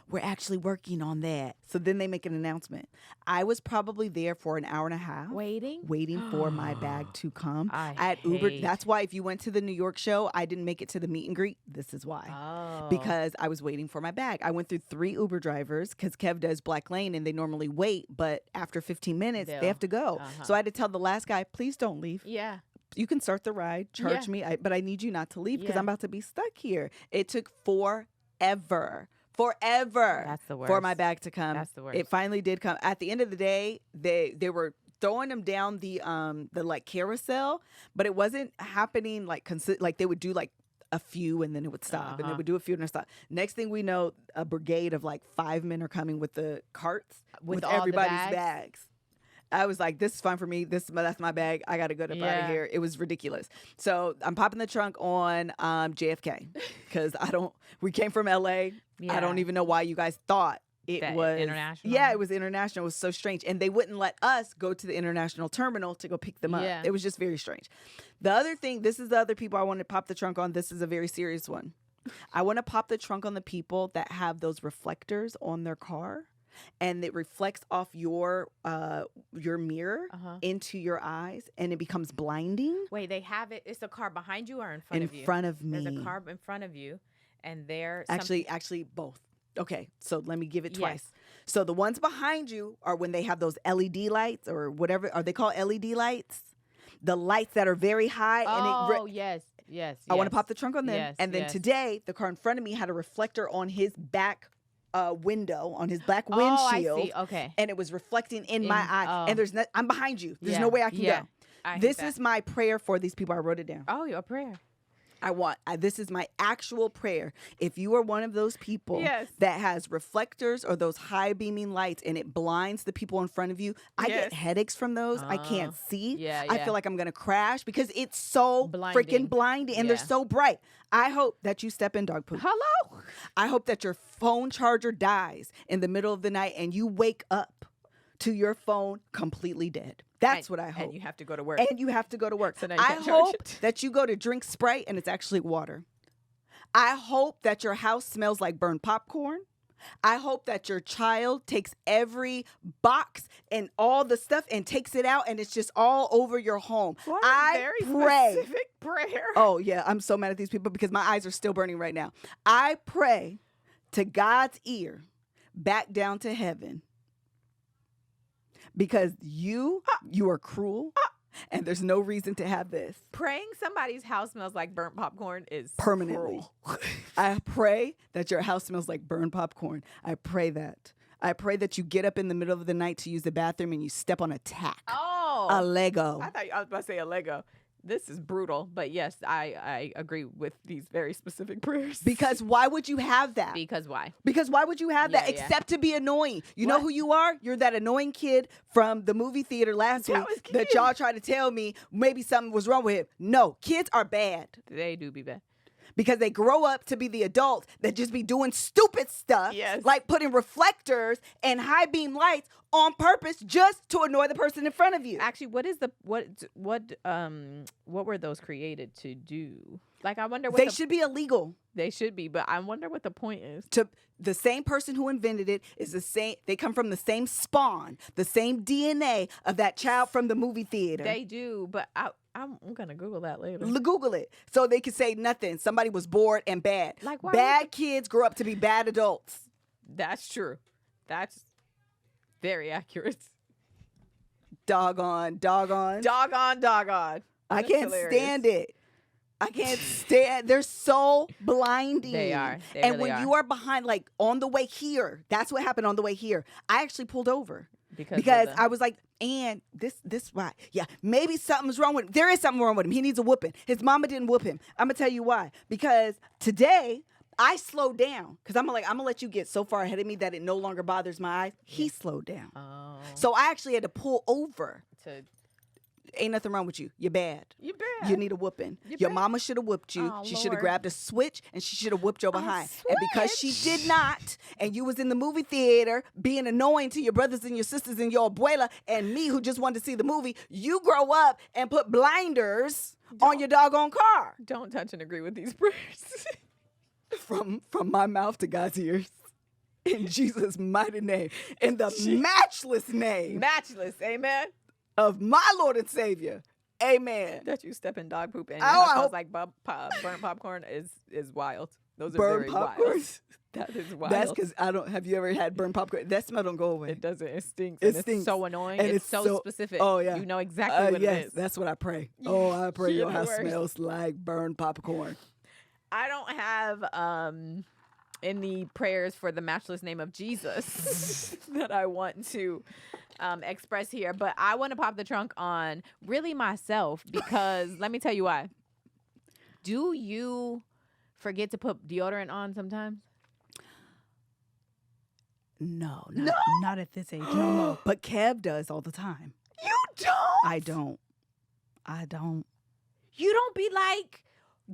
[SPEAKER 1] we're actually working on that. So then they make an announcement. I was probably there for an hour and a half. Waiting for my bag to come.
[SPEAKER 2] I
[SPEAKER 1] had Uber.
[SPEAKER 2] hate-
[SPEAKER 1] That's why if you went to the New York show, I didn't make it to the meet and greet. This is why.
[SPEAKER 2] Oh.
[SPEAKER 1] Because I was waiting for my bag. I went through 3 Uber drivers because Kev does Black Lane and they normally wait, but after 15 minutes, they have to go. So I had to tell the last guy, please don't leave.
[SPEAKER 2] Yeah.
[SPEAKER 1] You can start the ride, charge me, but I need you not to leave because
[SPEAKER 2] Yeah.
[SPEAKER 1] I'm about to be stuck here. It took forever
[SPEAKER 2] That's the
[SPEAKER 1] for my
[SPEAKER 2] worst.
[SPEAKER 1] bag to come.
[SPEAKER 2] That's the worst.
[SPEAKER 1] It finally did come. At the end of the day, they were throwing them down the like carousel, but it wasn't happening like like they would do like a few and then it would stop and they would do a few and it would stop. Next thing we know, a brigade of like 5 men are coming with the carts with
[SPEAKER 2] all the
[SPEAKER 1] everybody's bags. I was like, this is fine for me. That's my bag. I got to get up out
[SPEAKER 2] Yeah.
[SPEAKER 1] of here. It was ridiculous. So I'm popping the trunk on JFK because we came from LA. I
[SPEAKER 2] Yeah.
[SPEAKER 1] don't even know why you guys thought it
[SPEAKER 2] That
[SPEAKER 1] was
[SPEAKER 2] international?
[SPEAKER 1] Yeah, it was international. It was so strange. And they wouldn't let us go to the international terminal to go pick them up.
[SPEAKER 2] Yeah.
[SPEAKER 1] It was just very strange. The other thing, this is the other people I want to pop the trunk on. This is a very serious one. I want to pop the trunk on the people that have those reflectors on their car. And it reflects off your mirror into your eyes, and it becomes blinding.
[SPEAKER 2] Wait, they have it. It's a car behind you or in front of you?
[SPEAKER 1] In front of me.
[SPEAKER 2] There's a car in front of you, and they're
[SPEAKER 1] Actually, both. Okay, so let me give it
[SPEAKER 2] Yes.
[SPEAKER 1] twice. So the ones behind you are when they have those LED lights or whatever. Are they called LED lights? The lights that are very high.
[SPEAKER 2] Oh, yes.
[SPEAKER 1] I want to pop the trunk on them.
[SPEAKER 2] Yes,
[SPEAKER 1] and then
[SPEAKER 2] yes.
[SPEAKER 1] today, the car in front of me had a reflector on his back window, on his back
[SPEAKER 2] Oh,
[SPEAKER 1] windshield.
[SPEAKER 2] I see. Okay.
[SPEAKER 1] And it was reflecting in my eye.
[SPEAKER 2] oh.
[SPEAKER 1] And I'm behind you. There's
[SPEAKER 2] Yeah,
[SPEAKER 1] no way I can
[SPEAKER 2] yeah.
[SPEAKER 1] go.
[SPEAKER 2] I hate
[SPEAKER 1] This
[SPEAKER 2] that.
[SPEAKER 1] is my prayer for these people. I wrote it down.
[SPEAKER 2] Oh, your prayer.
[SPEAKER 1] This is my actual prayer. If you are one of those people
[SPEAKER 2] Yes.
[SPEAKER 1] that has reflectors or those high beaming lights and it blinds the people in front of you, I
[SPEAKER 2] Yes.
[SPEAKER 1] get headaches from those. I can't see.
[SPEAKER 2] Yeah,
[SPEAKER 1] I
[SPEAKER 2] yeah.
[SPEAKER 1] feel like I'm going to crash because it's so
[SPEAKER 2] Blinding.
[SPEAKER 1] freaking blinding and they're
[SPEAKER 2] Yeah.
[SPEAKER 1] so bright. I hope that you step in dog poop.
[SPEAKER 2] Hello.
[SPEAKER 1] I hope that your phone charger dies in the middle of the night and you wake up to your phone completely dead. That's what I hope.
[SPEAKER 2] And you have to go to work.
[SPEAKER 1] And you have to go to work.
[SPEAKER 2] So now you
[SPEAKER 1] I
[SPEAKER 2] can't charge
[SPEAKER 1] hope
[SPEAKER 2] it.
[SPEAKER 1] that you go to drink Sprite and it's actually water. I hope that your house smells like burned popcorn. I hope that your child takes every box and all the stuff and takes it out and it's just all over your home.
[SPEAKER 2] What a
[SPEAKER 1] I
[SPEAKER 2] very
[SPEAKER 1] pray.
[SPEAKER 2] specific prayer.
[SPEAKER 1] Oh, yeah. I'm so mad at these people because my eyes are still burning right now. I pray to God's ear back down to heaven because you are cruel and there's no reason to have this.
[SPEAKER 2] Praying somebody's house smells like burnt popcorn is
[SPEAKER 1] Permanently.
[SPEAKER 2] cruel.
[SPEAKER 1] I pray that your house smells like burned popcorn. I pray that. I pray that you get up in the middle of the night to use the bathroom and you step on a tack.
[SPEAKER 2] Oh.
[SPEAKER 1] A Lego.
[SPEAKER 2] I thought I was about to say a Lego. This is brutal. But yes, I agree with these very specific prayers.
[SPEAKER 1] Because why would you have that?
[SPEAKER 2] Because why?
[SPEAKER 1] Because why would you have that
[SPEAKER 2] Yeah, yeah.
[SPEAKER 1] except to be annoying? You know
[SPEAKER 2] What?
[SPEAKER 1] who you are? You're that annoying kid from the movie theater last
[SPEAKER 2] That
[SPEAKER 1] week
[SPEAKER 2] was
[SPEAKER 1] that
[SPEAKER 2] cute.
[SPEAKER 1] y'all tried to tell me maybe something was wrong with him. No, kids are bad
[SPEAKER 2] They do be bad.
[SPEAKER 1] because they grow up to be the adults that just be doing stupid stuff,
[SPEAKER 2] Yes.
[SPEAKER 1] like putting reflectors and high beam lights on purpose just to annoy the person in front of you.
[SPEAKER 2] Actually, what were those created to do? Like, I wonder what
[SPEAKER 1] They should be illegal.
[SPEAKER 2] they should be, but I wonder what the point is.
[SPEAKER 1] To the same person who invented it is the same. They come from the same spawn, the same DNA of that child from the movie theater.
[SPEAKER 2] They do, but I'm gonna Google that later.
[SPEAKER 1] Google it so they can say nothing. Somebody was bored and bad.
[SPEAKER 2] Like, why
[SPEAKER 1] bad kids grow up to be bad adults.
[SPEAKER 2] That's true. That's very accurate.
[SPEAKER 1] Doggone.
[SPEAKER 2] Doggone.
[SPEAKER 1] I
[SPEAKER 2] That's
[SPEAKER 1] can't
[SPEAKER 2] hilarious.
[SPEAKER 1] stand it. I can't stand. They're so blinding.
[SPEAKER 2] They are. They
[SPEAKER 1] and
[SPEAKER 2] really
[SPEAKER 1] when
[SPEAKER 2] are.
[SPEAKER 1] you are behind, like on the way here, that's what happened on the way here. I actually pulled over.
[SPEAKER 2] Because
[SPEAKER 1] I was like, and this why? Yeah, maybe something's wrong with him. There is something wrong with him. He needs a whooping. His mama didn't whoop him. I'm gonna tell you why. Because today I slowed down because I'm gonna let you get so far ahead of me that it no longer bothers my eyes. He slowed down, so I actually had to pull over. Ain't nothing wrong with you. You're bad.
[SPEAKER 2] You bad.
[SPEAKER 1] You need a whooping.
[SPEAKER 2] You
[SPEAKER 1] Your
[SPEAKER 2] bad.
[SPEAKER 1] mama should have whooped you.
[SPEAKER 2] Oh,
[SPEAKER 1] She should have
[SPEAKER 2] Lord.
[SPEAKER 1] grabbed a switch and she should have whooped your behind. And because she did not, and you was in the movie theater being annoying to your brothers and your sisters and your abuela and me who just wanted to see the movie, you grow up and put blinders on your doggone car.
[SPEAKER 2] Don't touch and agree with these prayers.
[SPEAKER 1] From my mouth to God's ears. In Jesus' mighty name. In the matchless name
[SPEAKER 2] Matchless, amen.
[SPEAKER 1] of my Lord and Savior. Amen.
[SPEAKER 2] That you step in dog poop and
[SPEAKER 1] Oh,
[SPEAKER 2] your house
[SPEAKER 1] I
[SPEAKER 2] smells
[SPEAKER 1] hope-
[SPEAKER 2] like burnt popcorn is wild. Those are
[SPEAKER 1] Burnt
[SPEAKER 2] very
[SPEAKER 1] popcorn?
[SPEAKER 2] wild. That is wild.
[SPEAKER 1] That's because have you ever had burnt popcorn? That smell don't go away.
[SPEAKER 2] it doesn't. It stinks.
[SPEAKER 1] It
[SPEAKER 2] and
[SPEAKER 1] stinks.
[SPEAKER 2] It's so annoying.
[SPEAKER 1] And
[SPEAKER 2] it's
[SPEAKER 1] it's
[SPEAKER 2] so
[SPEAKER 1] so-
[SPEAKER 2] specific.
[SPEAKER 1] Oh, yeah.
[SPEAKER 2] You know exactly what
[SPEAKER 1] yes,
[SPEAKER 2] it is.
[SPEAKER 1] that's what I pray. Oh, I pray
[SPEAKER 2] You're
[SPEAKER 1] your
[SPEAKER 2] the
[SPEAKER 1] house
[SPEAKER 2] worst.
[SPEAKER 1] smells like burned popcorn.
[SPEAKER 2] I don't have any prayers for the matchless name of Jesus that I want to express here, but I want to pop the trunk on really myself because let me tell you why. Do you forget to put deodorant on sometimes?
[SPEAKER 1] No, not at this age. No. But Kev does all the time.
[SPEAKER 2] You don't?
[SPEAKER 1] I don't.
[SPEAKER 2] You don't be like,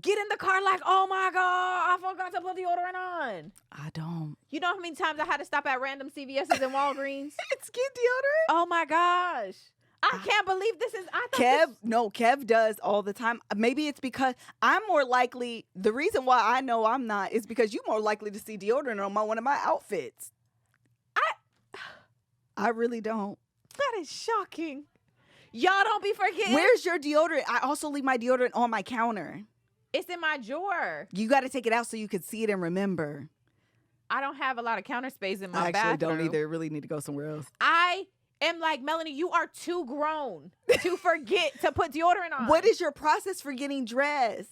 [SPEAKER 2] get in the car like, oh my God, I forgot to put deodorant on.
[SPEAKER 1] I don't.
[SPEAKER 2] You know how many times I had to stop at random CVS's and Walgreens?
[SPEAKER 1] It's kid deodorant.
[SPEAKER 2] Oh my gosh. I can't believe this is, I thought
[SPEAKER 1] Kev does all the time. Maybe it's because I'm more likely, the reason why I know I'm not is because you're more likely to see deodorant on one of my outfits. I really don't.
[SPEAKER 2] that is shocking. Y'all don't be forgetting.
[SPEAKER 1] Where's your deodorant? I also leave my deodorant on my counter.
[SPEAKER 2] It's in my drawer.
[SPEAKER 1] You got to take it out so you can see it and remember.
[SPEAKER 2] I don't have a lot of counter space in my
[SPEAKER 1] I actually
[SPEAKER 2] bathroom.
[SPEAKER 1] don't either. Really need to go somewhere else.
[SPEAKER 2] I am like, Melanie, you are too grown to forget to put deodorant on.
[SPEAKER 1] What is your process for getting dressed?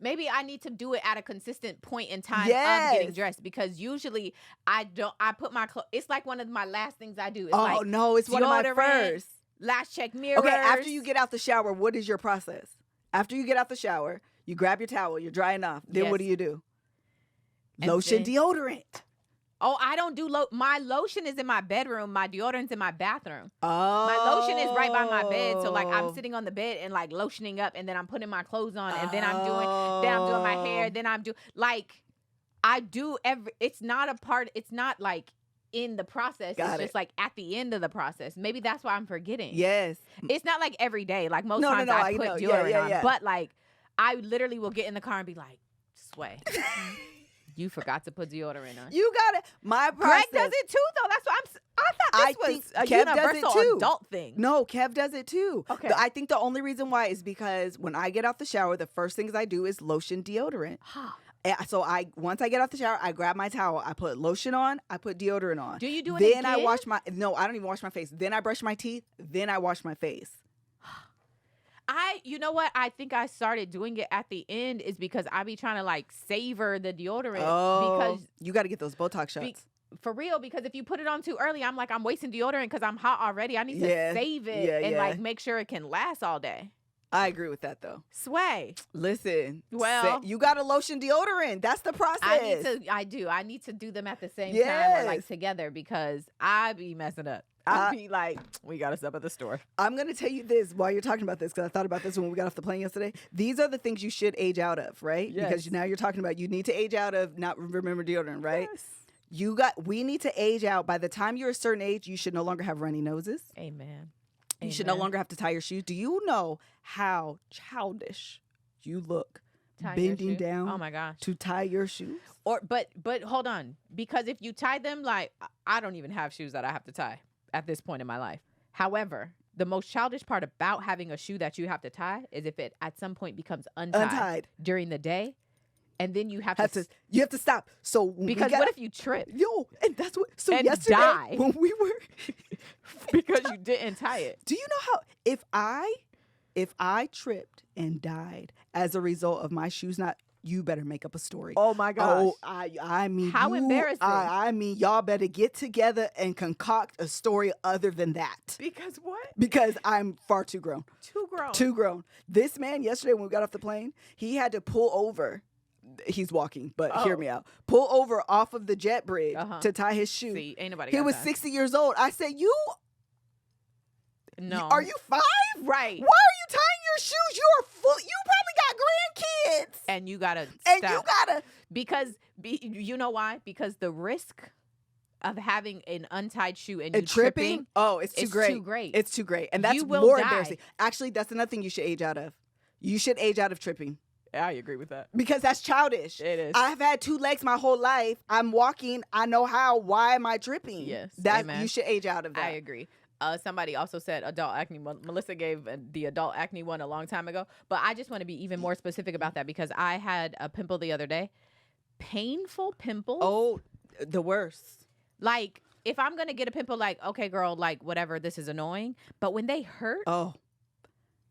[SPEAKER 2] Maybe I need to do it at a consistent point in time of
[SPEAKER 1] Yes.
[SPEAKER 2] getting dressed because usually I put my clothes. It's like one of my last things I do. It's
[SPEAKER 1] Oh,
[SPEAKER 2] like
[SPEAKER 1] no, it's one of my
[SPEAKER 2] deodorant,
[SPEAKER 1] first.
[SPEAKER 2] last check mirrors.
[SPEAKER 1] Okay, after you get out the shower, what is your process? After you get out the shower, you grab your towel, you're drying off. Then what
[SPEAKER 2] Yes.
[SPEAKER 1] do?
[SPEAKER 2] And
[SPEAKER 1] Lotion,
[SPEAKER 2] then-
[SPEAKER 1] deodorant.
[SPEAKER 2] Oh, I don't do my lotion is in my bedroom. My deodorant's in my bathroom.
[SPEAKER 1] Oh.
[SPEAKER 2] My lotion is right by my bed. So like I'm sitting on the bed and like lotioning up and then I'm putting my clothes on and then I'm doing my hair, then I'm doing like I do it's not a part, it's not like in the process.
[SPEAKER 1] Got
[SPEAKER 2] it's
[SPEAKER 1] it.
[SPEAKER 2] just like at the end of the process. Maybe that's why I'm forgetting.
[SPEAKER 1] Yes.
[SPEAKER 2] It's not like every day. Like most
[SPEAKER 1] No,
[SPEAKER 2] times
[SPEAKER 1] no,
[SPEAKER 2] I
[SPEAKER 1] I
[SPEAKER 2] put
[SPEAKER 1] know.
[SPEAKER 2] deodorant
[SPEAKER 1] Yeah,
[SPEAKER 2] on.
[SPEAKER 1] yeah.
[SPEAKER 2] But like I literally will get in the car and be like, Sway. You forgot to put deodorant on.
[SPEAKER 1] You got it. My process.
[SPEAKER 2] Greg does it too, though. That's what I thought this was a
[SPEAKER 1] Kev does it
[SPEAKER 2] universal
[SPEAKER 1] too.
[SPEAKER 2] adult thing.
[SPEAKER 1] No, Kev does it too.
[SPEAKER 2] Okay.
[SPEAKER 1] I think the only reason why is because when I get out the shower, the first things I do is lotion deodorant. So once I get out the shower, I grab my towel, I put lotion on, I put deodorant on.
[SPEAKER 2] Do you do it
[SPEAKER 1] Then
[SPEAKER 2] again?
[SPEAKER 1] I wash I don't even wash my face. Then I brush my teeth, then I wash my face.
[SPEAKER 2] You know what? I think I started doing it at the end is because I be trying to like savor the deodorant because
[SPEAKER 1] you got to get those Botox shots.
[SPEAKER 2] For real, because if you put it on too early, I'm like, I'm wasting deodorant because I'm hot already. I need to save it and like make sure it can last all day.
[SPEAKER 1] I agree with that though.
[SPEAKER 2] Sway.
[SPEAKER 1] Listen,
[SPEAKER 2] well,
[SPEAKER 1] you got to lotion deodorant. That's the process.
[SPEAKER 2] I need to do them at the same time or like together because I be messing up. I be like, we got us up at the store.
[SPEAKER 1] I'm going to tell you this while you're talking about this because I thought about this when we got off the plane yesterday. These are the things you should age out of, right?
[SPEAKER 2] Yes.
[SPEAKER 1] Because now you're talking about you need to age out of not remember deodorant, right?
[SPEAKER 2] Yes.
[SPEAKER 1] We need to age out. By the time you're a certain age, you should no longer have runny noses.
[SPEAKER 2] Amen.
[SPEAKER 1] You should no longer have to tie your shoes. Do you know how childish you look bending down
[SPEAKER 2] oh my gosh.
[SPEAKER 1] to tie your shoes?
[SPEAKER 2] But hold on. Because if you tie them, like, I don't even have shoes that I have to tie at this point in my life. However, the most childish part about having a shoe that you have to tie is if it at some point becomes untied. During the day. And then you have to
[SPEAKER 1] stop. So
[SPEAKER 2] because what if you trip?
[SPEAKER 1] And that's what. So
[SPEAKER 2] and
[SPEAKER 1] yesterday
[SPEAKER 2] die
[SPEAKER 1] when we were
[SPEAKER 2] because you didn't tie it.
[SPEAKER 1] Do you know how if I tripped and died as a result of my shoes not? You better make up a story.
[SPEAKER 2] Oh my gosh!
[SPEAKER 1] Oh, I mean,
[SPEAKER 2] how embarrassing!
[SPEAKER 1] I mean, y'all better get together and concoct a story other than that.
[SPEAKER 2] Because what?
[SPEAKER 1] Because I'm far too grown.
[SPEAKER 2] Too grown.
[SPEAKER 1] This man yesterday when we got off the plane, he had to pull over. He's walking, but hear me out. Pull over off of the jet bridge to tie his shoe.
[SPEAKER 2] See, ain't nobody.
[SPEAKER 1] He was 60 years old. I said,
[SPEAKER 2] No.
[SPEAKER 1] Are you 5?
[SPEAKER 2] Right.
[SPEAKER 1] Why are you tying your shoes? You are full. You probably got grandkids.
[SPEAKER 2] And you gotta
[SPEAKER 1] stop.
[SPEAKER 2] Because you know why? Because the risk of having an untied shoe and you tripping.
[SPEAKER 1] Oh, it's too great. It's too great. And that's more embarrassing. Actually, that's another thing you should age out of. You should age out of tripping.
[SPEAKER 2] I agree with that.
[SPEAKER 1] Because that's childish.
[SPEAKER 2] It is.
[SPEAKER 1] I've had 2 legs my whole life. I'm walking. I know how. Why am I tripping?
[SPEAKER 2] Yes.
[SPEAKER 1] You should age out of that.
[SPEAKER 2] I agree. Somebody also said adult acne one. Melissa gave the adult acne one a long time ago. But I just want to be even more specific about that because I had a pimple the other day. Painful pimples.
[SPEAKER 1] Oh, the worst.
[SPEAKER 2] Like, if I'm going to get a pimple, like, okay, girl, like, whatever, this is annoying. But when they hurt,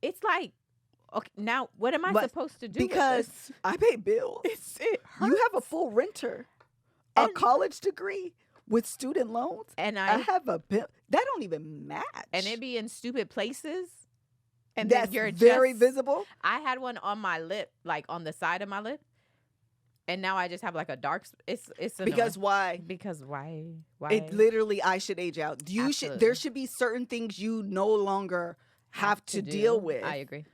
[SPEAKER 2] it's like, okay, now what am I supposed to do?
[SPEAKER 1] Because
[SPEAKER 2] with this?
[SPEAKER 1] I pay bills.
[SPEAKER 2] It hurts.
[SPEAKER 1] You have a full renter, a college degree with student loans,
[SPEAKER 2] and
[SPEAKER 1] I have a bill. That don't even match.
[SPEAKER 2] And it be in stupid places. And
[SPEAKER 1] that's
[SPEAKER 2] then you're
[SPEAKER 1] very visible.
[SPEAKER 2] I had one on my lip, like on the side of my lip. And now I just have like a dark. It's annoying.
[SPEAKER 1] Because why?
[SPEAKER 2] Because why?
[SPEAKER 1] It literally, I should age out. There should be certain things you no longer have to deal with.
[SPEAKER 2] I agree.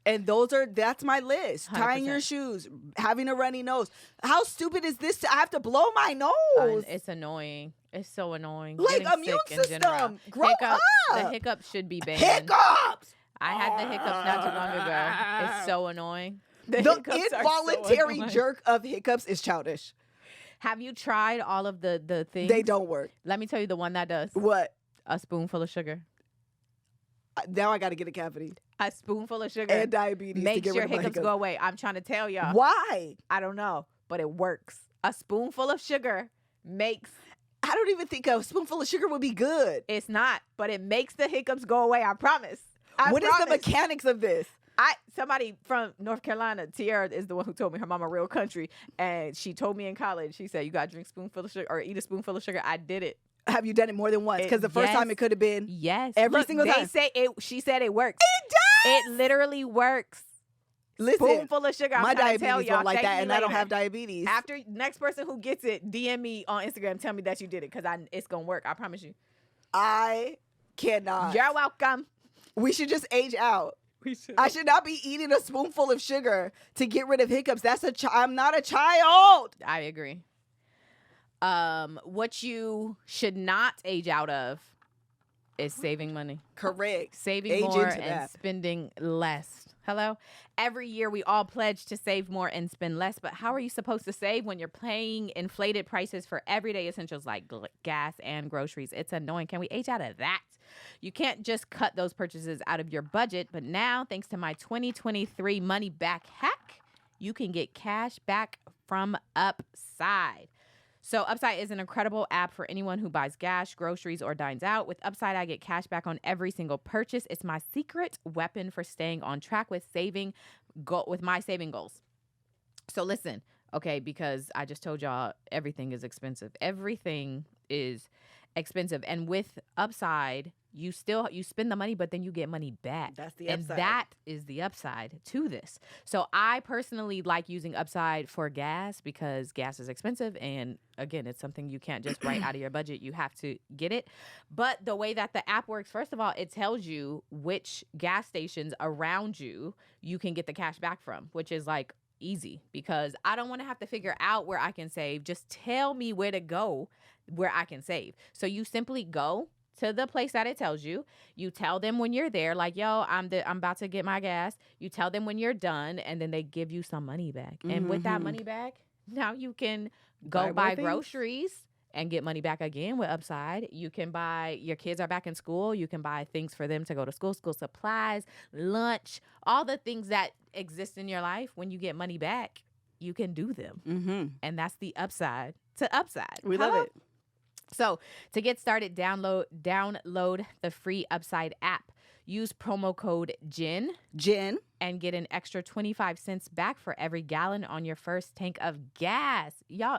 [SPEAKER 1] And that's my list. 100%. Tying your shoes, having a runny nose. How stupid is this? I have to blow my nose.
[SPEAKER 2] It's annoying. It's so annoying.
[SPEAKER 1] Like immune system. Grow up.
[SPEAKER 2] The hiccups should be banned.
[SPEAKER 1] Hiccups.
[SPEAKER 2] I had the hiccups not too long ago. It's so annoying.
[SPEAKER 1] The involuntary jerk of hiccups is childish.
[SPEAKER 2] Have you tried all of the things?
[SPEAKER 1] They don't work.
[SPEAKER 2] Let me tell you the one that does.
[SPEAKER 1] What?
[SPEAKER 2] A spoonful of sugar.
[SPEAKER 1] Now I got to get a cavity.
[SPEAKER 2] A spoonful of sugar.
[SPEAKER 1] And diabetes.
[SPEAKER 2] Makes your hiccups go away. I'm trying to tell y'all.
[SPEAKER 1] Why?
[SPEAKER 2] I don't know, but it works. A spoonful of sugar makes...
[SPEAKER 1] I don't even think a spoonful of sugar would be good.
[SPEAKER 2] It's not, but it makes the hiccups go away. I promise.
[SPEAKER 1] What is the mechanics of this?
[SPEAKER 2] Somebody from North Carolina, Tiara, is the one who told me. Her mama real country, and she told me in college. She said, "You got to drink a spoonful of sugar or eat a spoonful of sugar." I did it.
[SPEAKER 1] Have you done it more than once? Because the first time it could have been every single time.
[SPEAKER 2] She said it works.
[SPEAKER 1] It does.
[SPEAKER 2] It literally works.
[SPEAKER 1] Listen,
[SPEAKER 2] spoonful of sugar.
[SPEAKER 1] My diabetes don't like that, and I don't have diabetes.
[SPEAKER 2] After next person who gets it, DM me on Instagram. Tell me that you did it because it's gonna work. I promise you. I
[SPEAKER 1] cannot.
[SPEAKER 2] You're welcome.
[SPEAKER 1] We should just age out. I should not be eating a spoonful of sugar to get rid of hiccups. I'm not a child.
[SPEAKER 2] I agree. What you should not age out of is saving money.
[SPEAKER 1] Correct.
[SPEAKER 2] Saving
[SPEAKER 1] Age
[SPEAKER 2] more
[SPEAKER 1] into
[SPEAKER 2] and
[SPEAKER 1] that.
[SPEAKER 2] spending less. Hello? Every year we all pledge to save more and spend less, but how are you supposed to save when you're paying inflated prices for everyday essentials like gas and groceries? It's annoying. Can we age out of that? You can't just cut those purchases out of your budget, but now, thanks to my 2023 money back hack, you can get cash back from Upside. So Upside is an incredible app for anyone who buys gas, groceries, or dines out. With Upside, I get cash back on every single purchase. It's my secret weapon for staying on track with my saving goals. So listen, okay, because I just told y'all everything is expensive. Everything is expensive. And with Upside, you spend the money, but then you get money back.
[SPEAKER 1] That's the upside.
[SPEAKER 2] And that is the upside to this. So I personally like using Upside for gas because gas is expensive. And again, it's something you can't just write out of your budget. You have to get it. But the way that the app works, first of all, it tells you which gas stations around you can get the cash back from, which is like easy because I don't want to have to figure out where I can save. Just tell me where to go where I can save. So you simply go to the place that it tells you. You tell them when you're there, like, yo, I'm about to get my gas. You tell them when you're done, and then they give you some money back. Mm-hmm. And with that money back, now you can go buy groceries and get money back again with Upside. You can buy, your kids are back in school. You can buy things for them to go to school supplies, lunch, all the things that exist in your life. When you get money back, you can do them. Mm-hmm. And that's the upside to Upside.
[SPEAKER 1] We love it.
[SPEAKER 2] So to get started, download the free Upside app. Use promo code GEN, and get an extra 25 cents back for every gallon on your first tank of gas. Y'all,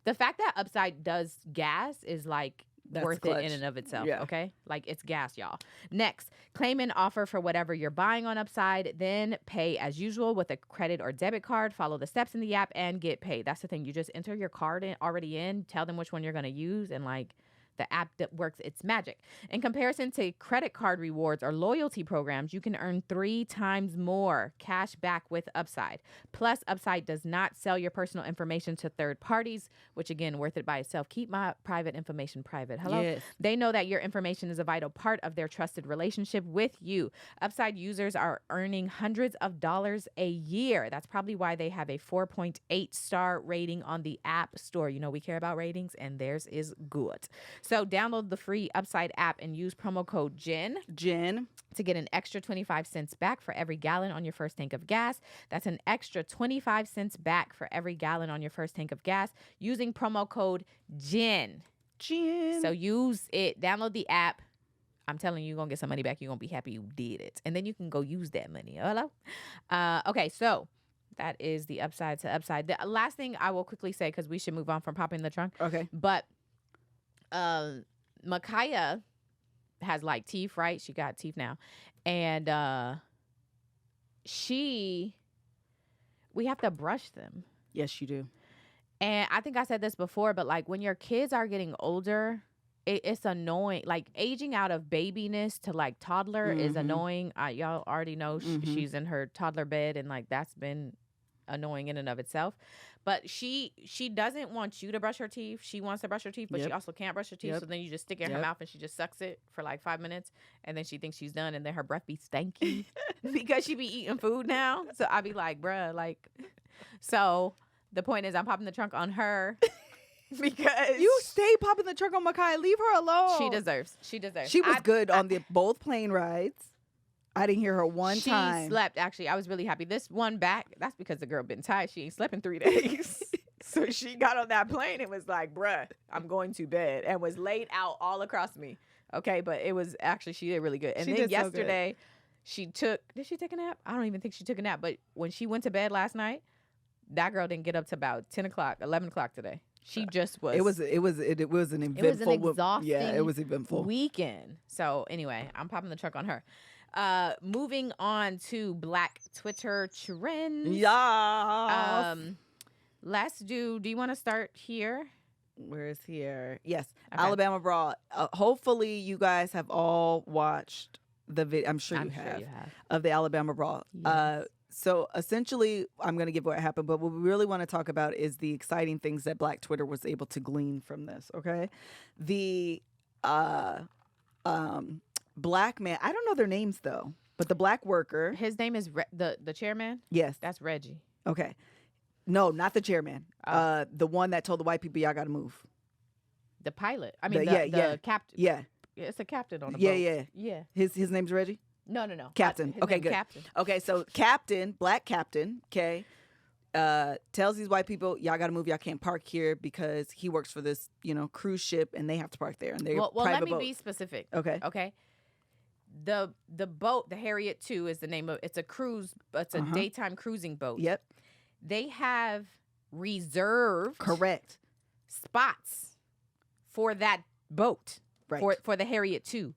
[SPEAKER 2] the fact that Upside does gas is like
[SPEAKER 1] That's
[SPEAKER 2] worth
[SPEAKER 1] clutch.
[SPEAKER 2] it in and of itself,
[SPEAKER 1] Yeah.
[SPEAKER 2] okay? Like, it's gas, y'all. Next, claim an offer for whatever you're buying on Upside, then pay as usual with a credit or debit card. Follow the steps in the app and get paid. That's the thing. You just enter your card already in, tell them which one you're going to use, and like, the app that works its magic. In comparison to credit card rewards or loyalty programs, you can earn 3 times more cash back with Upside. Plus, Upside does not sell your personal information to third parties, which again, worth it by itself. Keep my private information private. Hello?
[SPEAKER 1] Yes.
[SPEAKER 2] They know that your information is a vital part of their trusted relationship with you. Upside users are earning hundreds of dollars a year. That's probably why they have a 4.8 star rating on the App Store. You know, we care about ratings, and theirs is good. So download the free Upside app and use promo code GEN to get an extra 25 cents back for every gallon on your first tank of gas. That's an extra 25 cents back for every gallon on your first tank of gas using promo code GEN. So use it. Download the app. I'm telling you, you're going to get some money back. You're going to be happy you did it. And then you can go use that money. Hello? Okay, so that is the upside to Upside. The last thing I will quickly say, because we should move on from popping the trunk.
[SPEAKER 1] Okay.
[SPEAKER 2] But Micaiah has like teeth, right? She got teeth now. And we have to brush them.
[SPEAKER 1] Yes, you do.
[SPEAKER 2] And I think I said this before, but like when your kids are getting older, it's annoying. Like aging out of babyness to like toddler is annoying. Y'all already know she's in her toddler bed, and like that's been annoying in and of itself. But she doesn't want you to brush her teeth. She wants to brush her teeth, but she also can't brush her teeth. So then you just stick it in her mouth and she just sucks it for like 5 minutes, and then she thinks she's done, and then her breath be stanky because she be eating food now. So I be like, bruh, like, so the point is I'm popping the trunk on her because
[SPEAKER 1] You stay popping the trunk on Micaiah. Leave her alone.
[SPEAKER 2] she deserves. She
[SPEAKER 1] was good on the both plane rides. I didn't hear her one time.
[SPEAKER 2] She slept, actually. I was really happy. This one back, that's because the girl been tired. She ain't slept in 3 days. So she got on that plane and was like, bruh, I'm going to bed, and was laid out all across me. Okay, but it was actually, she did really good. And
[SPEAKER 1] She
[SPEAKER 2] then
[SPEAKER 1] did so
[SPEAKER 2] yesterday, did she take a nap? I don't even think she took a nap. But when she went to bed last night, that girl didn't get up to about 10 o'clock, 11 o'clock today. She just was.
[SPEAKER 1] It was an eventful.
[SPEAKER 2] exhausting
[SPEAKER 1] it was eventful
[SPEAKER 2] weekend. So anyway, I'm popping the truck on her. Moving on to Black Twitter trends.
[SPEAKER 1] Yeah.
[SPEAKER 2] Do you want to start here?
[SPEAKER 1] Where's here? Yes.
[SPEAKER 2] Okay.
[SPEAKER 1] Alabama Brawl. Hopefully you guys have all watched the video. I'm sure you have. Of the Alabama Brawl.
[SPEAKER 2] Yes.
[SPEAKER 1] So essentially, I'm going to give what happened, but what we really want to talk about is the exciting things that Black Twitter was able to glean from this. Okay. black man. I don't know their names though, but the black worker.
[SPEAKER 2] His name is the chairman.
[SPEAKER 1] Yes.
[SPEAKER 2] That's Reggie.
[SPEAKER 1] Okay. No, not the chairman.
[SPEAKER 2] Oh.
[SPEAKER 1] The one that told the white people y'all got to move.
[SPEAKER 2] The pilot. I mean,
[SPEAKER 1] the
[SPEAKER 2] captain.
[SPEAKER 1] Yeah.
[SPEAKER 2] It's a captain on a
[SPEAKER 1] Yeah,
[SPEAKER 2] boat.
[SPEAKER 1] yeah.
[SPEAKER 2] Yeah.
[SPEAKER 1] His name's Reggie?
[SPEAKER 2] No.
[SPEAKER 1] Captain.
[SPEAKER 2] His
[SPEAKER 1] Okay,
[SPEAKER 2] name's
[SPEAKER 1] good.
[SPEAKER 2] Captain.
[SPEAKER 1] Okay, so captain, black captain, okay, tells these white people, y'all got to move. Y'all can't park here because he works for this, cruise ship and they have to park there. And they're
[SPEAKER 2] Well,
[SPEAKER 1] private
[SPEAKER 2] let me
[SPEAKER 1] boats.
[SPEAKER 2] be specific.
[SPEAKER 1] Okay.
[SPEAKER 2] Okay. The boat, the Harriet II, is the name of. It's a cruise. It's a daytime cruising boat.
[SPEAKER 1] Yep.
[SPEAKER 2] They have reserved
[SPEAKER 1] Correct.
[SPEAKER 2] spots for that boat.
[SPEAKER 1] Right.
[SPEAKER 2] For the Harriet II.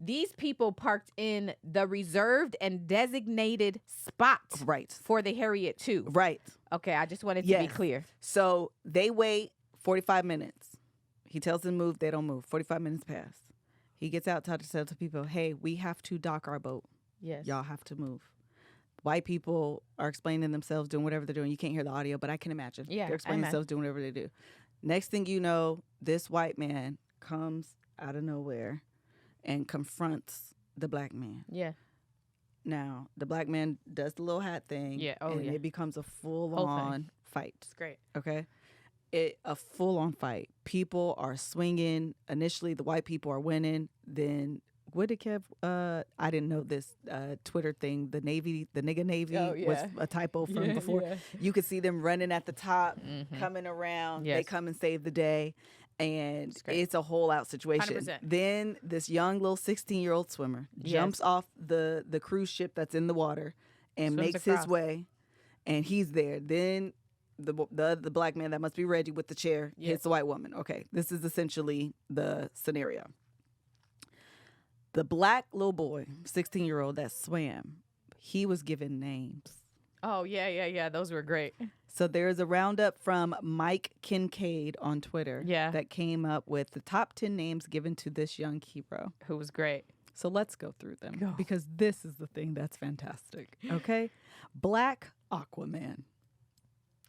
[SPEAKER 2] These people parked in the reserved and designated spot
[SPEAKER 1] Right.
[SPEAKER 2] for the Harriet II.
[SPEAKER 1] Right.
[SPEAKER 2] Okay, I just wanted to be
[SPEAKER 1] Yes.
[SPEAKER 2] clear.
[SPEAKER 1] So they wait 45 minutes. He tells them to move. They don't move. 45 minutes pass. He gets out to tell to people, hey, we have to dock our boat.
[SPEAKER 2] Yes.
[SPEAKER 1] Y'all have to move. White people are explaining themselves, doing whatever they're doing. You can't hear the audio, but I can imagine.
[SPEAKER 2] Yeah,
[SPEAKER 1] They're explaining themselves, doing whatever they do. Next thing you know, this white man comes out of nowhere and confronts the black man.
[SPEAKER 2] Yeah.
[SPEAKER 1] Now, the black man does the little hat thing.
[SPEAKER 2] Yeah. Oh,
[SPEAKER 1] and
[SPEAKER 2] yeah.
[SPEAKER 1] it becomes a full-on fight.
[SPEAKER 2] It's great.
[SPEAKER 1] Okay? A full-on fight. People are swinging. Initially, the white people are winning. Then, what did Kev, I didn't know this Twitter thing. The nigga Navy was a typo from before.
[SPEAKER 2] Yeah.
[SPEAKER 1] You could see them running at the top, coming around.
[SPEAKER 2] Yes.
[SPEAKER 1] They come and save the day. And
[SPEAKER 2] great.
[SPEAKER 1] it's a whole out situation.
[SPEAKER 2] 100%.
[SPEAKER 1] Then this young little 16-year-old swimmer jumps off the cruise ship that's in the water and
[SPEAKER 2] Swims
[SPEAKER 1] makes
[SPEAKER 2] across.
[SPEAKER 1] his way. And he's there. Then the black man, that must be Reggie with the chair, hits the white woman. Okay, this is essentially the scenario. The black little boy, 16-year-old that swam, he was given names.
[SPEAKER 2] Oh, yeah. Those were great.
[SPEAKER 1] So there's a roundup from Mike Kincaid on Twitter that came up with the top 10 names given to this young hero.
[SPEAKER 2] Who was great.
[SPEAKER 1] So let's go through them
[SPEAKER 2] Go.
[SPEAKER 1] because this is the thing that's fantastic. Okay? Black Aquaman.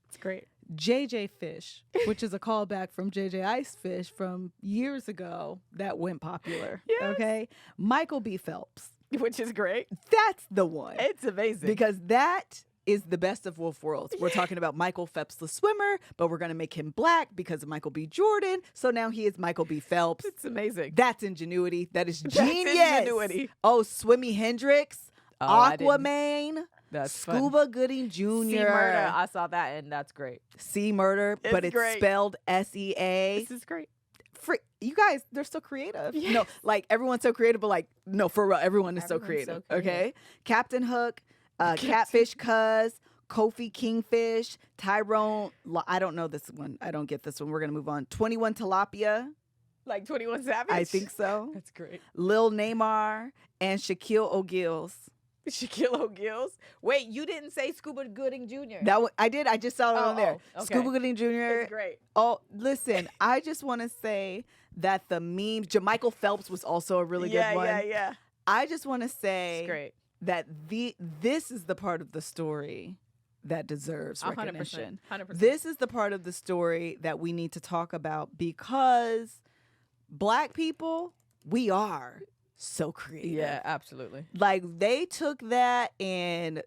[SPEAKER 2] It's great.
[SPEAKER 1] JJ Fish, which is a callback from JJ Icefish from years ago that went popular.
[SPEAKER 2] Yes.
[SPEAKER 1] Okay? Michael B. Phelps.
[SPEAKER 2] Which is great.
[SPEAKER 1] That's the one.
[SPEAKER 2] It's amazing.
[SPEAKER 1] Because that is the best of both worlds. We're talking about Michael Phelps, the swimmer, but we're going to make him black because of Michael B. Jordan. So now he is Michael B. Phelps.
[SPEAKER 2] It's amazing.
[SPEAKER 1] That's ingenuity. That is
[SPEAKER 2] That's
[SPEAKER 1] genius.
[SPEAKER 2] ingenuity.
[SPEAKER 1] Oh, Swimmy Hendrix, Aquaman,
[SPEAKER 2] That's
[SPEAKER 1] Scuba Gooding Jr.
[SPEAKER 2] C Murder. I saw that and that's great.
[SPEAKER 1] C Murder, but it's
[SPEAKER 2] great.
[SPEAKER 1] spelled SEA.
[SPEAKER 2] This is great.
[SPEAKER 1] You guys, they're so creative.
[SPEAKER 2] Yes.
[SPEAKER 1] No, like everyone's so creative, but like, no, for real, everyone is so
[SPEAKER 2] Everyone's
[SPEAKER 1] creative.
[SPEAKER 2] so creative.
[SPEAKER 1] Okay? Captain Hook, Catfish Cuz, Kofi Kingfish, Tyrone. I don't know this one. I don't get this one. We're going to move on. 21 Tilapia.
[SPEAKER 2] Like 21 Savage?
[SPEAKER 1] I think so.
[SPEAKER 2] That's great.
[SPEAKER 1] Lil Neymar and Shaquille O'Gills.
[SPEAKER 2] Shaquille O'Gills. Wait, you didn't say Scuba Gooding Jr.
[SPEAKER 1] I did. I just saw it on there.
[SPEAKER 2] okay.
[SPEAKER 1] Scuba Gooding Jr.
[SPEAKER 2] It's great.
[SPEAKER 1] Oh, listen, I just want to say that the meme, Jermichael Phelps was also a really good one.
[SPEAKER 2] Yeah.
[SPEAKER 1] I just want to say
[SPEAKER 2] It's great.
[SPEAKER 1] that this is the part of the story that deserves
[SPEAKER 2] 100%.
[SPEAKER 1] recognition.
[SPEAKER 2] 100%.
[SPEAKER 1] This is the part of the story that we need to talk about because black people, we are so creative.
[SPEAKER 2] Yeah, absolutely.
[SPEAKER 1] Like they took that and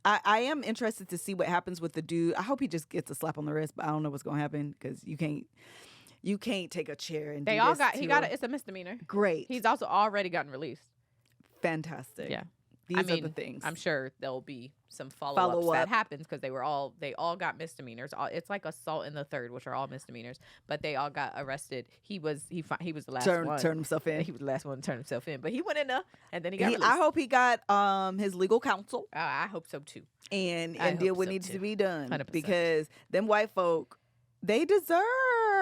[SPEAKER 1] I am interested to see what happens with the dude. I hope he just gets a slap on the wrist, but I don't know what's going to happen because you can't take a chair and
[SPEAKER 2] They
[SPEAKER 1] do
[SPEAKER 2] all
[SPEAKER 1] this
[SPEAKER 2] got,
[SPEAKER 1] to
[SPEAKER 2] he got it. It's a misdemeanor.
[SPEAKER 1] Great.
[SPEAKER 2] He's also already gotten released.
[SPEAKER 1] Fantastic.
[SPEAKER 2] Yeah.
[SPEAKER 1] These are the things.
[SPEAKER 2] I'm sure there'll be some follow-ups
[SPEAKER 1] Follow-up.
[SPEAKER 2] that happens because they all got misdemeanors. It's like assault in the third, which are all misdemeanors, but they all got arrested. He was the last one.
[SPEAKER 1] Turn himself in.
[SPEAKER 2] He was the last one to turn himself in, but he went in there and then he got released.
[SPEAKER 1] I hope he got his legal counsel
[SPEAKER 2] I hope so too.
[SPEAKER 1] and
[SPEAKER 2] I
[SPEAKER 1] did
[SPEAKER 2] hope
[SPEAKER 1] what
[SPEAKER 2] so,
[SPEAKER 1] needs
[SPEAKER 2] too.
[SPEAKER 1] to be done
[SPEAKER 2] 100%.
[SPEAKER 1] because them white folk, they deserve.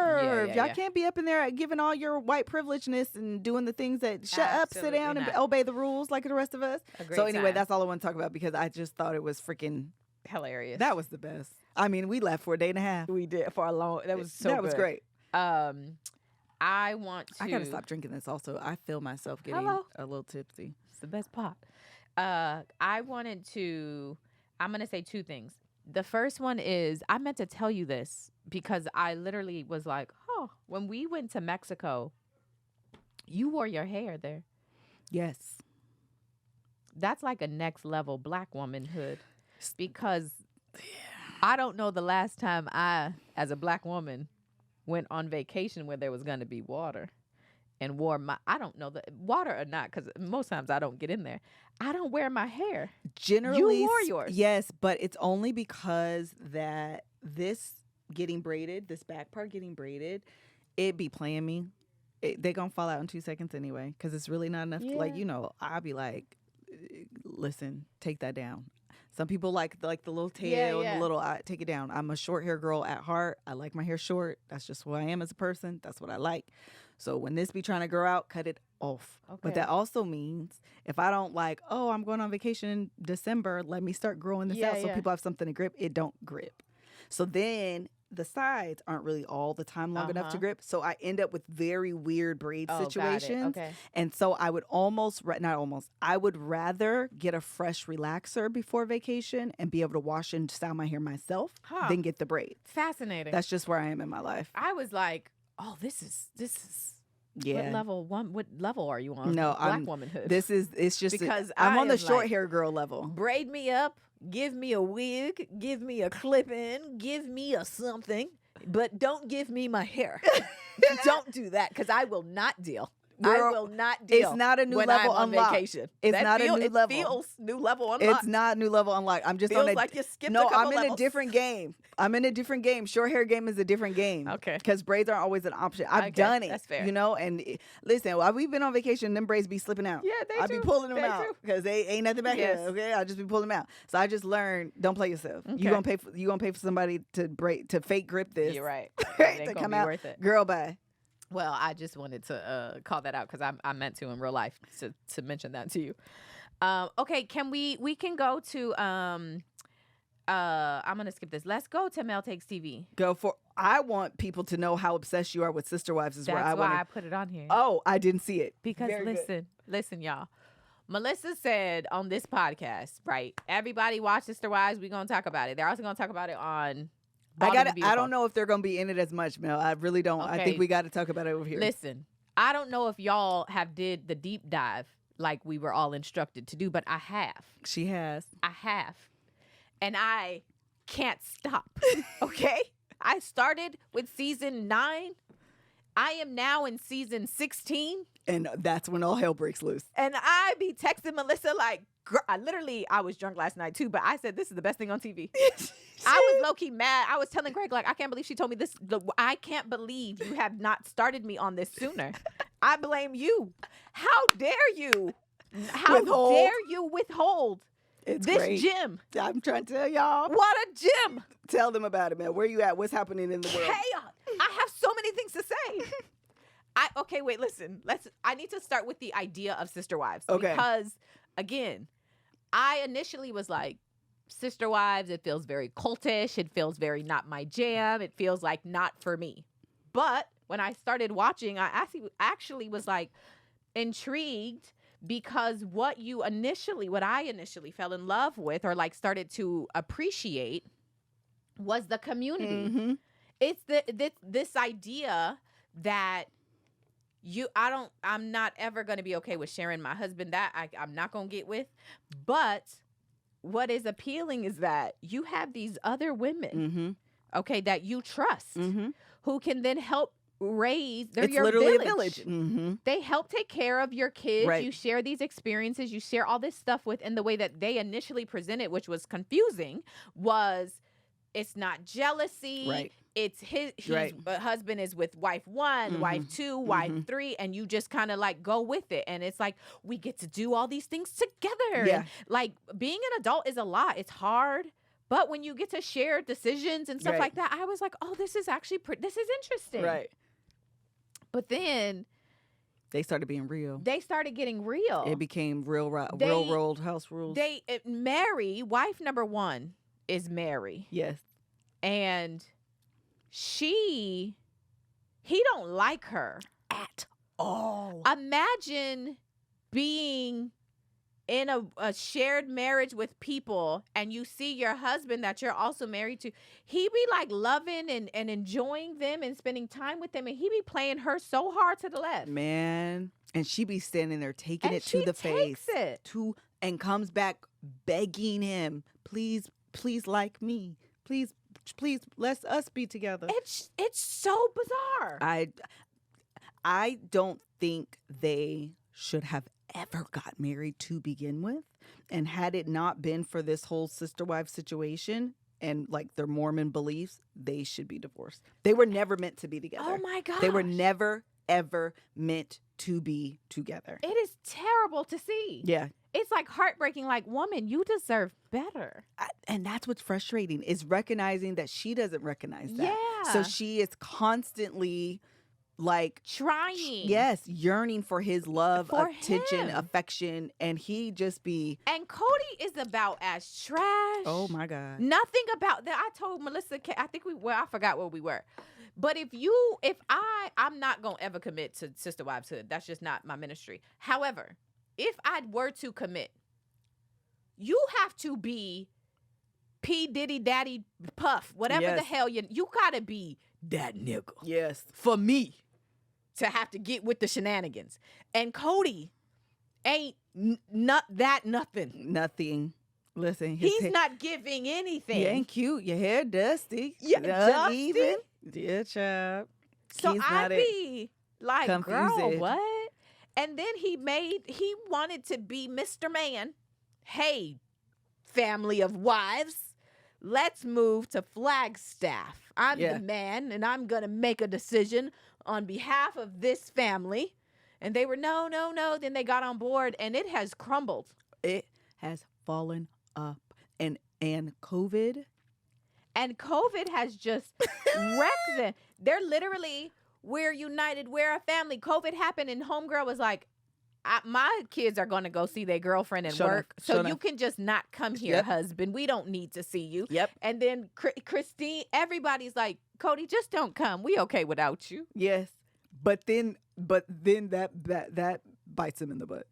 [SPEAKER 1] Y'all
[SPEAKER 2] yeah.
[SPEAKER 1] can't be up in there giving all your white privilegeness and doing the things that shut up, sit
[SPEAKER 2] Absolutely
[SPEAKER 1] down, and
[SPEAKER 2] not.
[SPEAKER 1] obey the rules like the rest of us.
[SPEAKER 2] A great
[SPEAKER 1] So anyway,
[SPEAKER 2] time.
[SPEAKER 1] that's all I want to talk about because I just thought it was freaking.
[SPEAKER 2] Hilarious.
[SPEAKER 1] That was the best. I mean, we left for a day and a half.
[SPEAKER 2] we did for a long. That was so.
[SPEAKER 1] That was
[SPEAKER 2] good.
[SPEAKER 1] great.
[SPEAKER 2] I want to.
[SPEAKER 1] I gotta stop drinking this. Also, I feel myself getting
[SPEAKER 2] Hello.
[SPEAKER 1] a little tipsy.
[SPEAKER 2] It's the best pot. I wanted to. I'm gonna say two things. The first one is I meant to tell you this because I literally was like, oh, when we went to Mexico, You wore your hair there.
[SPEAKER 1] Yes.
[SPEAKER 2] That's like a next level black womanhood, because I don't know the last time I, as a black woman, went on vacation where there was going to be water and wore my, I don't know the water or not, because most times I don't get in there. I don't wear my hair.
[SPEAKER 1] Generally,
[SPEAKER 2] you wore yours.
[SPEAKER 1] Yes, but it's only because that this back part getting braided, it be playing me. They gonna fall out in 2 seconds anyway, because it's really not enough. Like, I'll be like, listen, take that down. Some people like the little tail and the little, take it down. I'm a short hair girl at heart. I like my hair short. That's just who I am as a person. That's what I like. So when this be trying to grow out, cut it off. Okay. But that also means if I don't like, I'm going on vacation in December, let me start growing this out so people have something to grip. It don't grip. So then the sides aren't really all the time long enough to grip. So I end up with very weird braid situations.
[SPEAKER 2] Okay.
[SPEAKER 1] And so I would I would rather get a fresh relaxer before vacation and be able to wash and style my hair myself than get the braids.
[SPEAKER 2] Fascinating.
[SPEAKER 1] That's just where I am in my life.
[SPEAKER 2] I was like, oh, this is
[SPEAKER 1] yeah.
[SPEAKER 2] What level are you on?
[SPEAKER 1] No,
[SPEAKER 2] black womanhood.
[SPEAKER 1] It's just
[SPEAKER 2] because
[SPEAKER 1] I'm on the short
[SPEAKER 2] like,
[SPEAKER 1] hair girl level.
[SPEAKER 2] Braid me up, give me a wig, give me a clip in, give me a something, but don't give me my hair. Don't do that, because I will not deal. Girl, I will not deal.
[SPEAKER 1] It's not a new
[SPEAKER 2] when
[SPEAKER 1] level
[SPEAKER 2] I'm on
[SPEAKER 1] unlocked.
[SPEAKER 2] vacation.
[SPEAKER 1] It's not a new level.
[SPEAKER 2] It feels new level unlocked.
[SPEAKER 1] It's not new level unlocked. I'm just
[SPEAKER 2] feels
[SPEAKER 1] on a
[SPEAKER 2] like you skipped
[SPEAKER 1] no.
[SPEAKER 2] a couple
[SPEAKER 1] I'm in
[SPEAKER 2] levels.
[SPEAKER 1] a different game. I'm in a different game. Short hair game is a different game.
[SPEAKER 2] Okay.
[SPEAKER 1] Because braids aren't always an option. I've done it. That's fair. And listen, while we've been on vacation, them braids be slipping out.
[SPEAKER 2] Yeah, they
[SPEAKER 1] I
[SPEAKER 2] do.
[SPEAKER 1] be pulling them
[SPEAKER 2] they
[SPEAKER 1] out because they ain't nothing back here. Okay, I just be pulling them out. So I just learned, don't play yourself. Okay. You gonna pay for somebody to fake grip this.
[SPEAKER 2] You're right.
[SPEAKER 1] Right? To come out,
[SPEAKER 2] worth it.
[SPEAKER 1] Girl, bye.
[SPEAKER 2] Well, I just wanted to call that out because I meant to in real life to mention that to you. Okay, we can go to I'm gonna skip this. Let's go to Mel Takes TV.
[SPEAKER 1] I want people to know how obsessed you are with Sister Wives.
[SPEAKER 2] That's why I put it on here.
[SPEAKER 1] Oh, I didn't see it.
[SPEAKER 2] Because listen, y'all. Melissa said on this podcast, right? Everybody watch Sister Wives. We're gonna talk about it. They're also gonna talk about it on.
[SPEAKER 1] I don't know if they're gonna be in it as much, Mel. I really don't. Okay. I think we got to talk about it over here.
[SPEAKER 2] Listen, I don't know if y'all did the deep dive like we were all instructed to do, but I have.
[SPEAKER 1] She has.
[SPEAKER 2] I have. And I can't stop. Okay? I started with season 9. I am now in season 16.
[SPEAKER 1] And that's when all hell breaks loose.
[SPEAKER 2] And I be texting Melissa like, girl, I was drunk last night too, but I said, this is the best thing on TV. I was low-key mad. I was telling Greg, like, I can't believe she told me this. I can't believe you have not started me on this sooner. I blame you. How dare you? How dare you withhold this
[SPEAKER 1] great.
[SPEAKER 2] gym?
[SPEAKER 1] I'm trying to tell y'all.
[SPEAKER 2] What a gym.
[SPEAKER 1] Tell them about it, man. Where you at? What's happening in the world?
[SPEAKER 2] Chaos. I have so many things to say. Okay, wait, listen. I need to start with the idea of Sister Wives.
[SPEAKER 1] Okay.
[SPEAKER 2] Because, again, I initially was like, Sister Wives, it feels very cultish. It feels very not my jam. It feels like not for me. But when I started watching, I actually was like intrigued, because what I initially fell in love with or like started to appreciate was the community.
[SPEAKER 1] Mm-hmm.
[SPEAKER 2] It's this idea that I'm not ever going to be okay with sharing my husband. That I'm not going to get with. But what is appealing is that you have these other women, okay, that you trust, who can then help raise. It's your
[SPEAKER 1] literally
[SPEAKER 2] village.
[SPEAKER 1] A village. Mm-hmm.
[SPEAKER 2] They help take care of your kids.
[SPEAKER 1] Right.
[SPEAKER 2] You share these experiences. You share all this stuff with. And the way that they initially presented, which was confusing, was it's not jealousy.
[SPEAKER 1] Right.
[SPEAKER 2] It's his husband is with wife 1, wife 2, wife 3, and you just kind of like go with it. And it's like, we get to do all these things together.
[SPEAKER 1] Yeah.
[SPEAKER 2] And like being an adult is a lot. It's hard. But when you get to share decisions and stuff like that, I was like, oh, this is actually this is interesting.
[SPEAKER 1] Right.
[SPEAKER 2] But then
[SPEAKER 1] they started being real.
[SPEAKER 2] They started getting real.
[SPEAKER 1] It became real world house rules.
[SPEAKER 2] Mary, wife number 1 is Mary.
[SPEAKER 1] Yes.
[SPEAKER 2] And he don't like her
[SPEAKER 1] at all.
[SPEAKER 2] Imagine being in a shared marriage with people and you see your husband that you're also married to, he be like loving and enjoying them and spending time with them, and he be playing her so hard to the left.
[SPEAKER 1] Man. And she be standing there taking
[SPEAKER 2] And
[SPEAKER 1] it to
[SPEAKER 2] she
[SPEAKER 1] the
[SPEAKER 2] takes
[SPEAKER 1] face.
[SPEAKER 2] it.
[SPEAKER 1] And comes back begging him, please like me. Please, let us be together.
[SPEAKER 2] It's so bizarre.
[SPEAKER 1] I don't think they should have ever got married to begin with. And had it not been for this whole sister wife situation and like their Mormon beliefs, they should be divorced. They were never meant to be together.
[SPEAKER 2] Oh my gosh.
[SPEAKER 1] They were never, ever meant to be together.
[SPEAKER 2] It is terrible to see.
[SPEAKER 1] Yeah.
[SPEAKER 2] It's like heartbreaking. Like, woman, you deserve better.
[SPEAKER 1] And that's what's frustrating, is recognizing that she doesn't recognize that.
[SPEAKER 2] Yeah.
[SPEAKER 1] So she is constantly like
[SPEAKER 2] Trying.
[SPEAKER 1] yes, yearning for his love,
[SPEAKER 2] For
[SPEAKER 1] attention,
[SPEAKER 2] him.
[SPEAKER 1] affection, and he just be,
[SPEAKER 2] And Cody is about as trash.
[SPEAKER 1] oh my God.
[SPEAKER 2] Nothing about that. I told Melissa, I think I forgot where we were. But I'm not going to ever commit to Sister Wives-hood. That's just not my ministry. However, if I were to commit, you have to be P. Diddy, Daddy, Puff, whatever
[SPEAKER 1] Yes.
[SPEAKER 2] the hell you got to be that nigga
[SPEAKER 1] Yes.
[SPEAKER 2] for me to have to get with the shenanigans. And Cody ain't not that nothing.
[SPEAKER 1] Nothing. Listen,
[SPEAKER 2] He's not giving anything.
[SPEAKER 1] He ain't cute. Your hair dusty.
[SPEAKER 2] Yeah, dusty?
[SPEAKER 1] Even. Yeah, child.
[SPEAKER 2] So
[SPEAKER 1] He's
[SPEAKER 2] I
[SPEAKER 1] not it.
[SPEAKER 2] be like, girl,
[SPEAKER 1] Confused.
[SPEAKER 2] what? And then he wanted to be Mr. Man. Hey, family of wives, let's move to Flagstaff. I'm
[SPEAKER 1] Yeah.
[SPEAKER 2] the man, and I'm going to make a decision on behalf of this family. And they were, no. Then they got on board, and it has crumbled.
[SPEAKER 1] It has fallen up. And COVID.
[SPEAKER 2] And COVID has just wrecked them. They're literally, we're united, we're a family. COVID happened, and homegirl was like, my kids are going to go see their girlfriend and
[SPEAKER 1] Sure
[SPEAKER 2] work.
[SPEAKER 1] enough,
[SPEAKER 2] So
[SPEAKER 1] sure
[SPEAKER 2] you
[SPEAKER 1] enough.
[SPEAKER 2] can just not come here,
[SPEAKER 1] Yep.
[SPEAKER 2] husband. We don't need to see you.
[SPEAKER 1] Yep.
[SPEAKER 2] And then Christine, everybody's like, Cody, just don't come. We okay without you.
[SPEAKER 1] Yes. But then that bites him in the butt.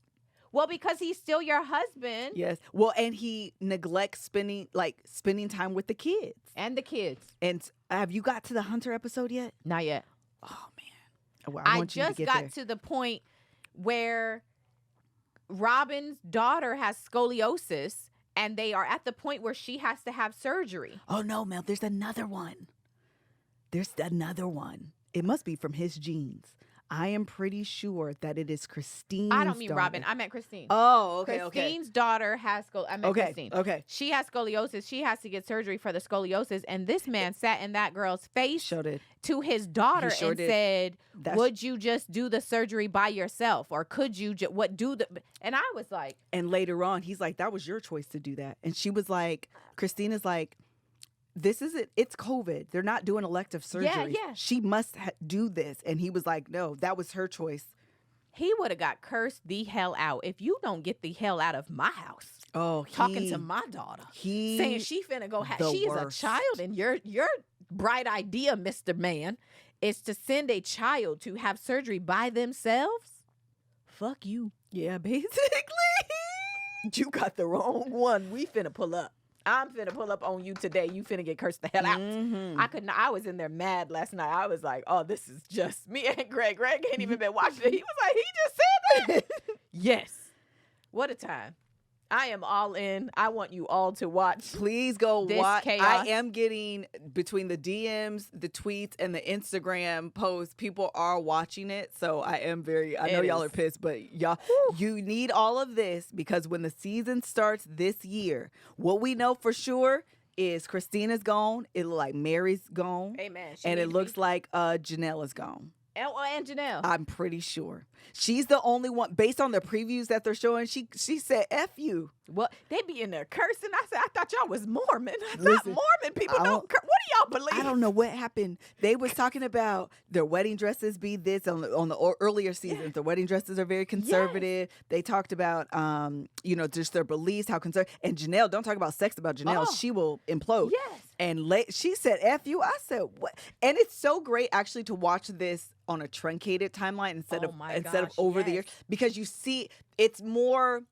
[SPEAKER 2] Well, because he's still your husband
[SPEAKER 1] Yes. Well, and he neglects spending time with the kids.
[SPEAKER 2] and the kids.
[SPEAKER 1] And have you got to the Hunter episode yet?
[SPEAKER 2] Not yet.
[SPEAKER 1] Oh man. Well,
[SPEAKER 2] I
[SPEAKER 1] want you to
[SPEAKER 2] just
[SPEAKER 1] get
[SPEAKER 2] got
[SPEAKER 1] there.
[SPEAKER 2] to the point where Robin's daughter has scoliosis, and they are at the point where she has to have surgery.
[SPEAKER 1] Oh no, Mel, there's another one. It must be from his genes. I am pretty sure that it is Christine's
[SPEAKER 2] I don't mean
[SPEAKER 1] daughter.
[SPEAKER 2] Robin. I meant Christine.
[SPEAKER 1] Oh, okay,
[SPEAKER 2] Christine's daughter has I meant
[SPEAKER 1] okay.
[SPEAKER 2] Christine.
[SPEAKER 1] Okay.
[SPEAKER 2] She has scoliosis. She has to get surgery for the scoliosis. And this man sat in that girl's face
[SPEAKER 1] Sure did.
[SPEAKER 2] to his daughter
[SPEAKER 1] He sure
[SPEAKER 2] and
[SPEAKER 1] did.
[SPEAKER 2] said,
[SPEAKER 1] That's-
[SPEAKER 2] would you just do the surgery by yourself? Or could you and I was like,
[SPEAKER 1] And later on, he's like, that was your choice to do that. And she was like, Christina's like, this isn't, it's COVID. They're not doing elective surgery.
[SPEAKER 2] yeah.
[SPEAKER 1] She must do this. And he was like, no, that was her choice.
[SPEAKER 2] he would have got cursed the hell out if you don't get the hell out of my house.
[SPEAKER 1] Oh,
[SPEAKER 2] Talking to my daughter, saying she finna go.
[SPEAKER 1] the
[SPEAKER 2] She is
[SPEAKER 1] worst.
[SPEAKER 2] a child, and your bright idea, Mr. Man, is to send a child to have surgery by themselves. Fuck you.
[SPEAKER 1] Yeah, basically.
[SPEAKER 2] You got the wrong one. We finna pull up. I'm finna pull up on you today. You finna get cursed the hell out.
[SPEAKER 1] Mhm.
[SPEAKER 2] I could not. I was in there mad last night. I was like, oh, this is just me and Greg. Greg ain't even been watching it. He was like, he just said that. Yes. What a time. I am all in. I want you all to watch.
[SPEAKER 1] Please go
[SPEAKER 2] This
[SPEAKER 1] watch.
[SPEAKER 2] chaos.
[SPEAKER 1] I am getting, between the DMs, the tweets, and the Instagram posts, people are watching it. So I am I know
[SPEAKER 2] It
[SPEAKER 1] y'all
[SPEAKER 2] is.
[SPEAKER 1] are pissed, but y'all, you need all of this, because when the season starts this year, what we know for sure is Christina's gone. It looks like Mary's gone.
[SPEAKER 2] Amen.
[SPEAKER 1] And it looks like Janelle is gone.
[SPEAKER 2] And Janelle.
[SPEAKER 1] I'm pretty sure. She's the only one, based on the previews that they're showing, she said, F you.
[SPEAKER 2] Well, they be in there cursing. I said, I thought y'all was Mormon. I thought
[SPEAKER 1] Listen,
[SPEAKER 2] Mormon people
[SPEAKER 1] I
[SPEAKER 2] don't
[SPEAKER 1] don't-
[SPEAKER 2] curse. What do y'all believe?
[SPEAKER 1] I don't know what happened. They was talking about their wedding dresses be this on the earlier seasons. The wedding dresses are very conservative. They talked about, just their beliefs, how conservative. And Janelle, don't talk about sex about Janelle.
[SPEAKER 2] Oh.
[SPEAKER 1] She will implode.
[SPEAKER 2] Yes.
[SPEAKER 1] And she said, F you. I said, what? And it's so great actually to watch this on a truncated timeline instead
[SPEAKER 2] Oh
[SPEAKER 1] of
[SPEAKER 2] my
[SPEAKER 1] over the
[SPEAKER 2] gosh,
[SPEAKER 1] years, because you see it's more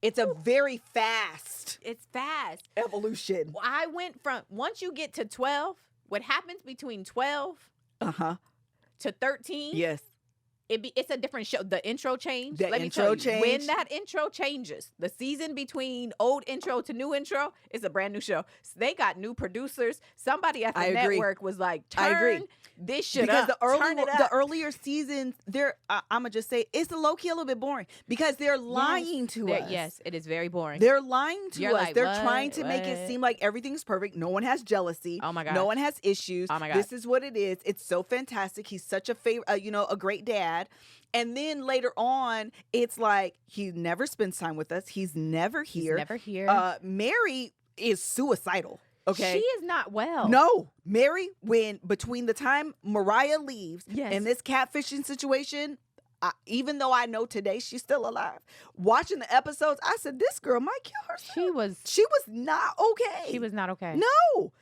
[SPEAKER 1] It's a very fast
[SPEAKER 2] It's fast.
[SPEAKER 1] evolution.
[SPEAKER 2] I went from, once you get to 12, what happens between 12
[SPEAKER 1] Uh-huh.
[SPEAKER 2] to 13,
[SPEAKER 1] Yes.
[SPEAKER 2] it's a different show. The intro change.
[SPEAKER 1] The
[SPEAKER 2] Let me
[SPEAKER 1] intro
[SPEAKER 2] tell you,
[SPEAKER 1] change.
[SPEAKER 2] when that intro changes, the season between old intro to new intro is a brand new show. So they got new producers. Somebody at the
[SPEAKER 1] I agree.
[SPEAKER 2] network was like,
[SPEAKER 1] I agree.
[SPEAKER 2] turn this shit
[SPEAKER 1] Because
[SPEAKER 2] up. Turn it
[SPEAKER 1] the
[SPEAKER 2] up.
[SPEAKER 1] earlier seasons, I'm gonna just say it's low key a little bit boring because they're lying to us.
[SPEAKER 2] Yes, it is very boring.
[SPEAKER 1] They're lying to
[SPEAKER 2] You're
[SPEAKER 1] us.
[SPEAKER 2] like,
[SPEAKER 1] They're
[SPEAKER 2] what?
[SPEAKER 1] trying to make it
[SPEAKER 2] What?
[SPEAKER 1] seem like everything's perfect. No one has jealousy.
[SPEAKER 2] Oh my God.
[SPEAKER 1] No one has issues.
[SPEAKER 2] Oh my God.
[SPEAKER 1] This is what it is. It's so fantastic. He's such a a great dad. And then later on, it's like he never spends time with us. He's never here.
[SPEAKER 2] He's never here.
[SPEAKER 1] Mary is suicidal. Okay.
[SPEAKER 2] She is not well.
[SPEAKER 1] No, Mary, when between the time Mariah leaves
[SPEAKER 2] Yes.
[SPEAKER 1] and this catfishing situation, even though I know today she's still alive, watching the episodes, I said, this girl might kill herself. She was not okay.
[SPEAKER 2] She was not okay.
[SPEAKER 1] No.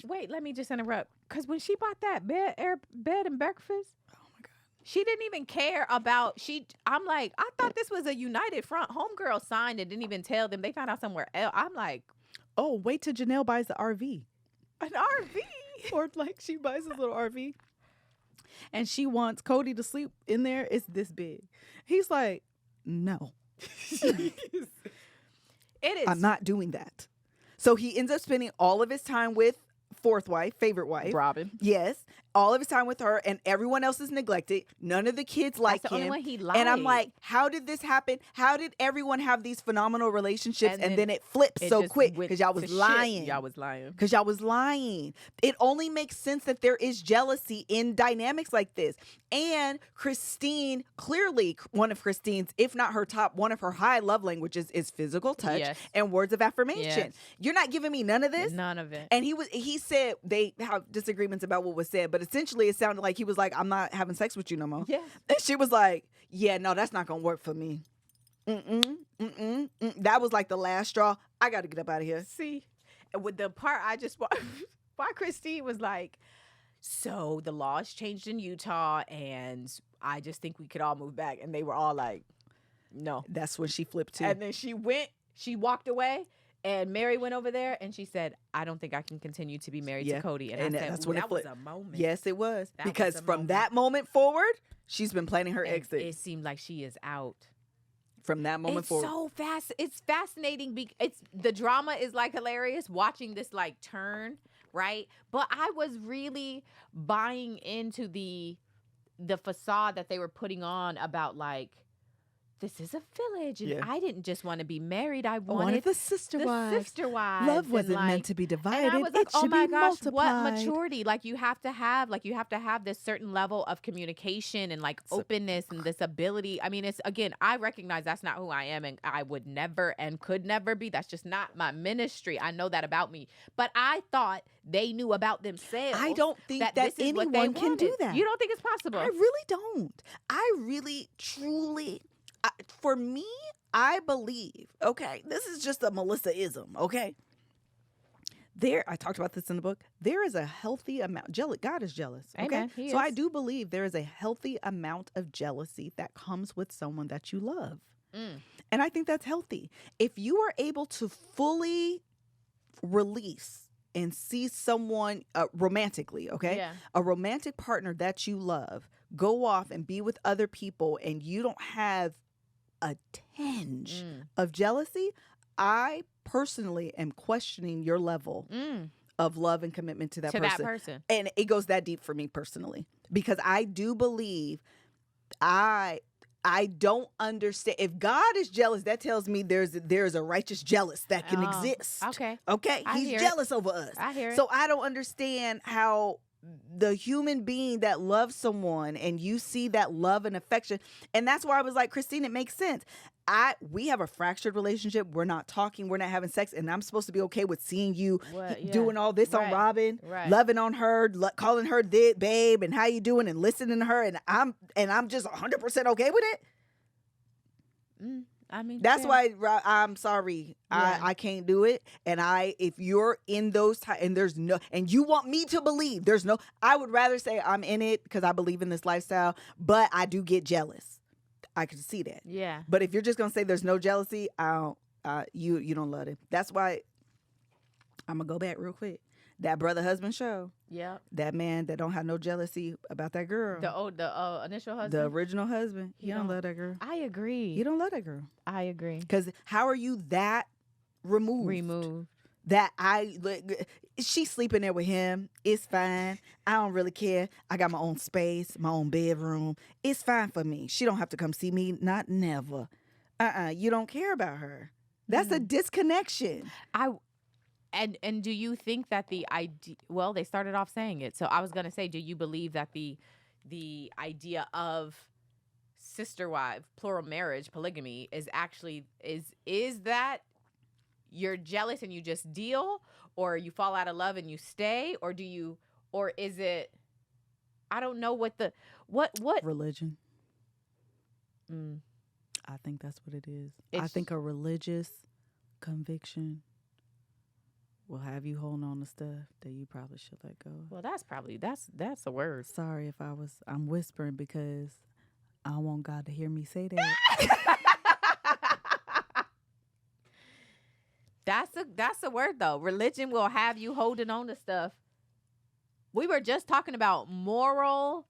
[SPEAKER 2] Wait, let me just interrupt. Because when she bought that bed and breakfast,
[SPEAKER 1] Oh my God.
[SPEAKER 2] she didn't even care about, I'm like, I thought this was a united front. Homegirl signed and didn't even tell them. They found out somewhere else. I'm like,
[SPEAKER 1] Oh, wait till Janelle buys the RV.
[SPEAKER 2] an RV?
[SPEAKER 1] Or like she buys this little RV. And she wants Cody to sleep in there. It's this big. He's like, no.
[SPEAKER 2] It is.
[SPEAKER 1] I'm not doing that. So he ends up spending all of his time with fourth wife, favorite wife.
[SPEAKER 2] Robin.
[SPEAKER 1] Yes. All of his time with her, and everyone else is neglected. None of the kids like
[SPEAKER 2] That's the
[SPEAKER 1] him.
[SPEAKER 2] only one he liked.
[SPEAKER 1] And I'm like, how did this happen? How did everyone have these phenomenal relationships and then it flips
[SPEAKER 2] It
[SPEAKER 1] so
[SPEAKER 2] just
[SPEAKER 1] quick?
[SPEAKER 2] went
[SPEAKER 1] Because y'all
[SPEAKER 2] to
[SPEAKER 1] was
[SPEAKER 2] shit.
[SPEAKER 1] lying.
[SPEAKER 2] Y'all was lying.
[SPEAKER 1] Because y'all was lying. It only makes sense that there is jealousy in dynamics like this. And Christine, clearly one of Christine's, if not her top, one of her high love languages is physical touch
[SPEAKER 2] Yes.
[SPEAKER 1] and words of affirmation.
[SPEAKER 2] Yes.
[SPEAKER 1] You're not giving me none of this.
[SPEAKER 2] None of it.
[SPEAKER 1] And he said they have disagreements about what was said, but essentially it sounded like he was like, I'm not having sex with you no more.
[SPEAKER 2] Yeah.
[SPEAKER 1] And she was like, yeah, no, that's not gonna work for me. That was like the last straw. I gotta get up out of here.
[SPEAKER 2] See, with the part I just why Christine was like, so the laws changed in Utah, and I just think we could all move back, and they were all like, no.
[SPEAKER 1] That's when she flipped too.
[SPEAKER 2] And then she walked away, and Mary went over there, and she said, I don't think I can continue to be married to Cody. And I said,
[SPEAKER 1] that's when
[SPEAKER 2] that
[SPEAKER 1] it
[SPEAKER 2] was
[SPEAKER 1] flipped.
[SPEAKER 2] a moment.
[SPEAKER 1] Yes, it was.
[SPEAKER 2] That was
[SPEAKER 1] Because
[SPEAKER 2] a
[SPEAKER 1] from
[SPEAKER 2] moment.
[SPEAKER 1] that moment forward, she's been planning her
[SPEAKER 2] And
[SPEAKER 1] exit.
[SPEAKER 2] it seemed like she is out.
[SPEAKER 1] From that moment
[SPEAKER 2] It's
[SPEAKER 1] forward.
[SPEAKER 2] so fast. It's fascinating. It's the drama is like hilarious watching this like turn, right? But I was really buying into the facade that they were putting on about like, this is a village, and
[SPEAKER 1] Yeah.
[SPEAKER 2] I didn't just want to be married. I
[SPEAKER 1] One
[SPEAKER 2] wanted
[SPEAKER 1] of the sister wives.
[SPEAKER 2] sister wives.
[SPEAKER 1] Love
[SPEAKER 2] and,
[SPEAKER 1] wasn't
[SPEAKER 2] like,
[SPEAKER 1] meant to be divided.
[SPEAKER 2] and I was like,
[SPEAKER 1] it
[SPEAKER 2] oh
[SPEAKER 1] should
[SPEAKER 2] my
[SPEAKER 1] be
[SPEAKER 2] gosh, what
[SPEAKER 1] multiplied.
[SPEAKER 2] maturity? Like you have to have this certain level of communication and like openness and this ability. I mean, it's again, I recognize that's not who I am, and I would never and could never be. That's just not my ministry. I know that about me. But I thought they knew about themselves.
[SPEAKER 1] I don't think that
[SPEAKER 2] this is what they
[SPEAKER 1] anyone can do
[SPEAKER 2] wanted.
[SPEAKER 1] that.
[SPEAKER 2] You don't think it's possible?
[SPEAKER 1] I really don't. I really, truly, for me, I believe, okay, this is just a Melissa-ism, okay? I talked about this in the book. There is a healthy amount. God is jealous, okay?
[SPEAKER 2] Amen. He
[SPEAKER 1] So I
[SPEAKER 2] is.
[SPEAKER 1] do believe there is a healthy amount of jealousy that comes with someone that you love. And I think that's healthy. If you are able to fully release and see someone romantically, okay?
[SPEAKER 2] Yeah.
[SPEAKER 1] A romantic partner that you love go off and be with other people and you don't have a tinge of jealousy, I personally am questioning your level of love and commitment to that person. And it goes that deep for me personally, because I do believe I don't understand. If God is jealous, that tells me there's a righteous jealous that can exist.
[SPEAKER 2] Okay.
[SPEAKER 1] Okay.
[SPEAKER 2] I
[SPEAKER 1] He's
[SPEAKER 2] hear it.
[SPEAKER 1] jealous over us.
[SPEAKER 2] I hear it.
[SPEAKER 1] So I don't understand how the human being that loves someone and you see that love and affection. And that's why I was like, Christine, it makes sense. We have a fractured relationship. We're not talking. We're not having sex. And I'm supposed to be okay with seeing you doing all this on Robin, loving on her, calling her babe, and how you doing, and listening to her. And I'm just 100% okay with it.
[SPEAKER 2] I mean,
[SPEAKER 1] that's why I'm sorry.
[SPEAKER 2] Yeah.
[SPEAKER 1] I can't do it. And if you're in those and there's no, and you want me to believe I would rather say I'm in it because I believe in this lifestyle, but I do get jealous. I could see that.
[SPEAKER 2] Yeah.
[SPEAKER 1] But if you're just gonna say there's no jealousy, you don't love it. That's why I'm gonna go back real quick. That brother husband show.
[SPEAKER 2] Yep.
[SPEAKER 1] That man that don't have no jealousy about that girl.
[SPEAKER 2] The initial husband.
[SPEAKER 1] The original husband. He don't love that girl.
[SPEAKER 2] I agree.
[SPEAKER 1] He don't love that girl.
[SPEAKER 2] I agree.
[SPEAKER 1] Because how are you that removed? That she's sleeping there with him. It's fine. I don't really care. I got my own space, my own bedroom. It's fine for me. She don't have to come see me. Not never. You don't care about her. That's a disconnection.
[SPEAKER 2] And do you think that the idea? Well, they started off saying it, so I was gonna say, do you believe that the idea of sister wife, plural marriage, polygamy is actually is that you're jealous and you just deal, or you fall out of love and you stay, or is it? I don't know what
[SPEAKER 1] religion. I think that's what it is. I think a religious conviction will have you holding on to stuff that you probably should let go.
[SPEAKER 2] Well, that's the word.
[SPEAKER 1] Sorry if I'm whispering because I don't want God to hear me say that.
[SPEAKER 2] That's the word though. Religion will have you holding on to stuff. We were just talking about moral,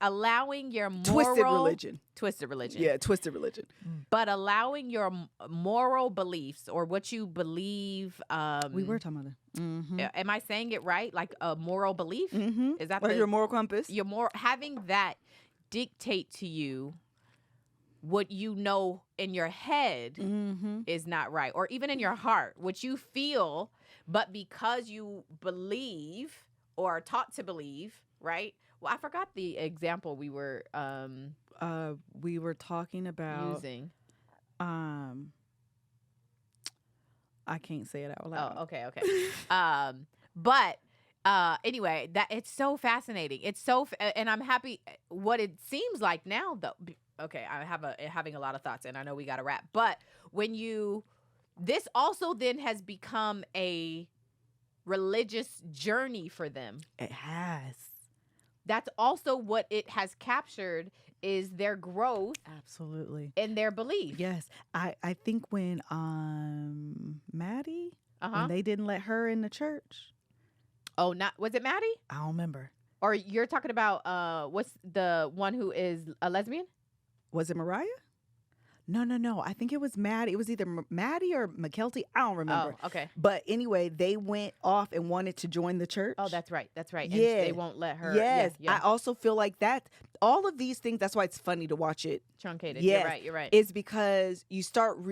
[SPEAKER 2] allowing your moral twisted religion.
[SPEAKER 1] Yeah, twisted religion.
[SPEAKER 2] But allowing your moral beliefs or what you believe.
[SPEAKER 1] We were talking about it. Mm-hmm.
[SPEAKER 2] Am I saying it right? Like a moral belief?
[SPEAKER 1] Mm-hmm.
[SPEAKER 2] Is that
[SPEAKER 1] your moral compass?
[SPEAKER 2] Having that dictate to you what you know in your head is not right, or even in your heart, what you feel, but because you believe or are taught to believe, right? Well, I forgot the example we were
[SPEAKER 1] talking about
[SPEAKER 2] using.
[SPEAKER 1] I can't say it out loud.
[SPEAKER 2] Oh, okay. But anyway, that it's so fascinating. It's so, and I'm happy. What it seems like now, though. Okay, I'm having a lot of thoughts, and I know we got to wrap. But this also then has become a religious journey for them.
[SPEAKER 1] It has.
[SPEAKER 2] That's also what it has captured is their growth.
[SPEAKER 1] Absolutely.
[SPEAKER 2] And their belief.
[SPEAKER 1] Yes. I think when Maddie, when they didn't let her in the church.
[SPEAKER 2] Oh, was it Maddie?
[SPEAKER 1] I don't remember.
[SPEAKER 2] Or you're talking about what's the one who is a lesbian?
[SPEAKER 1] Was it Mariah? No. I think it was Maddie. It was either Maddie or McKelty. I don't remember.
[SPEAKER 2] Oh, okay.
[SPEAKER 1] But anyway, they went off and wanted to join the church.
[SPEAKER 2] Oh, that's right. Yeah. And they won't let her.
[SPEAKER 1] Yes.
[SPEAKER 2] Yeah.
[SPEAKER 1] I also feel like that. All of these things, that's why it's funny to watch it.
[SPEAKER 2] Truncated.
[SPEAKER 1] Yes,
[SPEAKER 2] You're right.
[SPEAKER 1] It's because you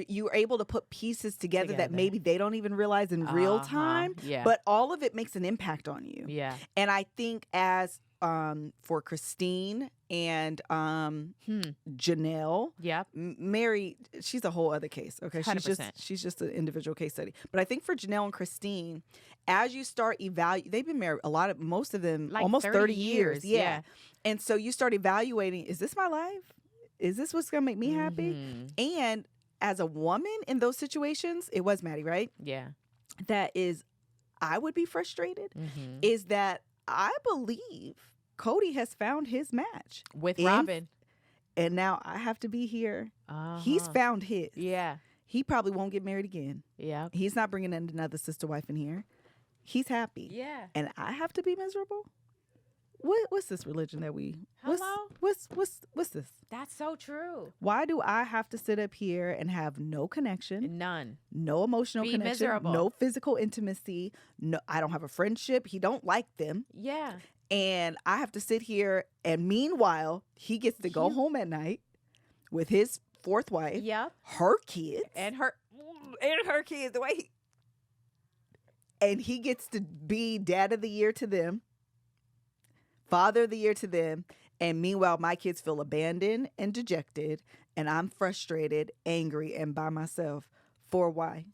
[SPEAKER 1] you're able to put pieces together that maybe they don't even realize in real time.
[SPEAKER 2] Yeah.
[SPEAKER 1] But all of it makes an impact on you.
[SPEAKER 2] Yeah.
[SPEAKER 1] And I think as for Christine and Janelle, Mary, she's a whole other case. Okay,
[SPEAKER 2] 100%.
[SPEAKER 1] she's just an individual case study. But I think for Janelle and Christine, as you start they've been married most of them
[SPEAKER 2] like
[SPEAKER 1] almost 30
[SPEAKER 2] years.
[SPEAKER 1] Yeah. And so you start evaluating: is this my life? Is this what's gonna make me happy? And as a woman in those situations, it was Maddie, right?
[SPEAKER 2] Yeah.
[SPEAKER 1] That is, I would be frustrated. Is that I believe Cody has found his match
[SPEAKER 2] with Robin.
[SPEAKER 1] And now I have to be here. He's found his.
[SPEAKER 2] Yeah.
[SPEAKER 1] He probably won't get married again.
[SPEAKER 2] Yeah.
[SPEAKER 1] He's not bringing in another sister wife in here. He's happy.
[SPEAKER 2] Yeah.
[SPEAKER 1] And I have to be miserable? What's this religion that we...
[SPEAKER 2] Hello?
[SPEAKER 1] What's this?
[SPEAKER 2] That's so true.
[SPEAKER 1] Why do I have to sit up here and have no connection?
[SPEAKER 2] None.
[SPEAKER 1] No emotional connection.
[SPEAKER 2] Miserable.
[SPEAKER 1] No physical intimacy. No, I don't have a friendship. He don't like them.
[SPEAKER 2] Yeah.
[SPEAKER 1] And I have to sit here, and meanwhile, he gets to go home at night with his fourth wife, her kids,
[SPEAKER 2] and her kids.
[SPEAKER 1] And he gets to be dad of the year to them, father of the year to them, and meanwhile, my kids feel abandoned and dejected, and I'm frustrated, angry, and by myself. For why?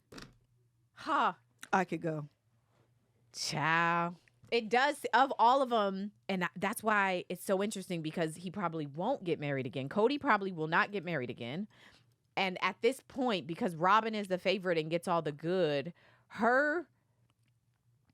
[SPEAKER 1] I could go.
[SPEAKER 2] Ciao. It does, of all of them, and that's why it's so interesting, because he probably won't get married again. Cody probably will not get married again. And at this point, because Robin is the favorite and gets all the good, her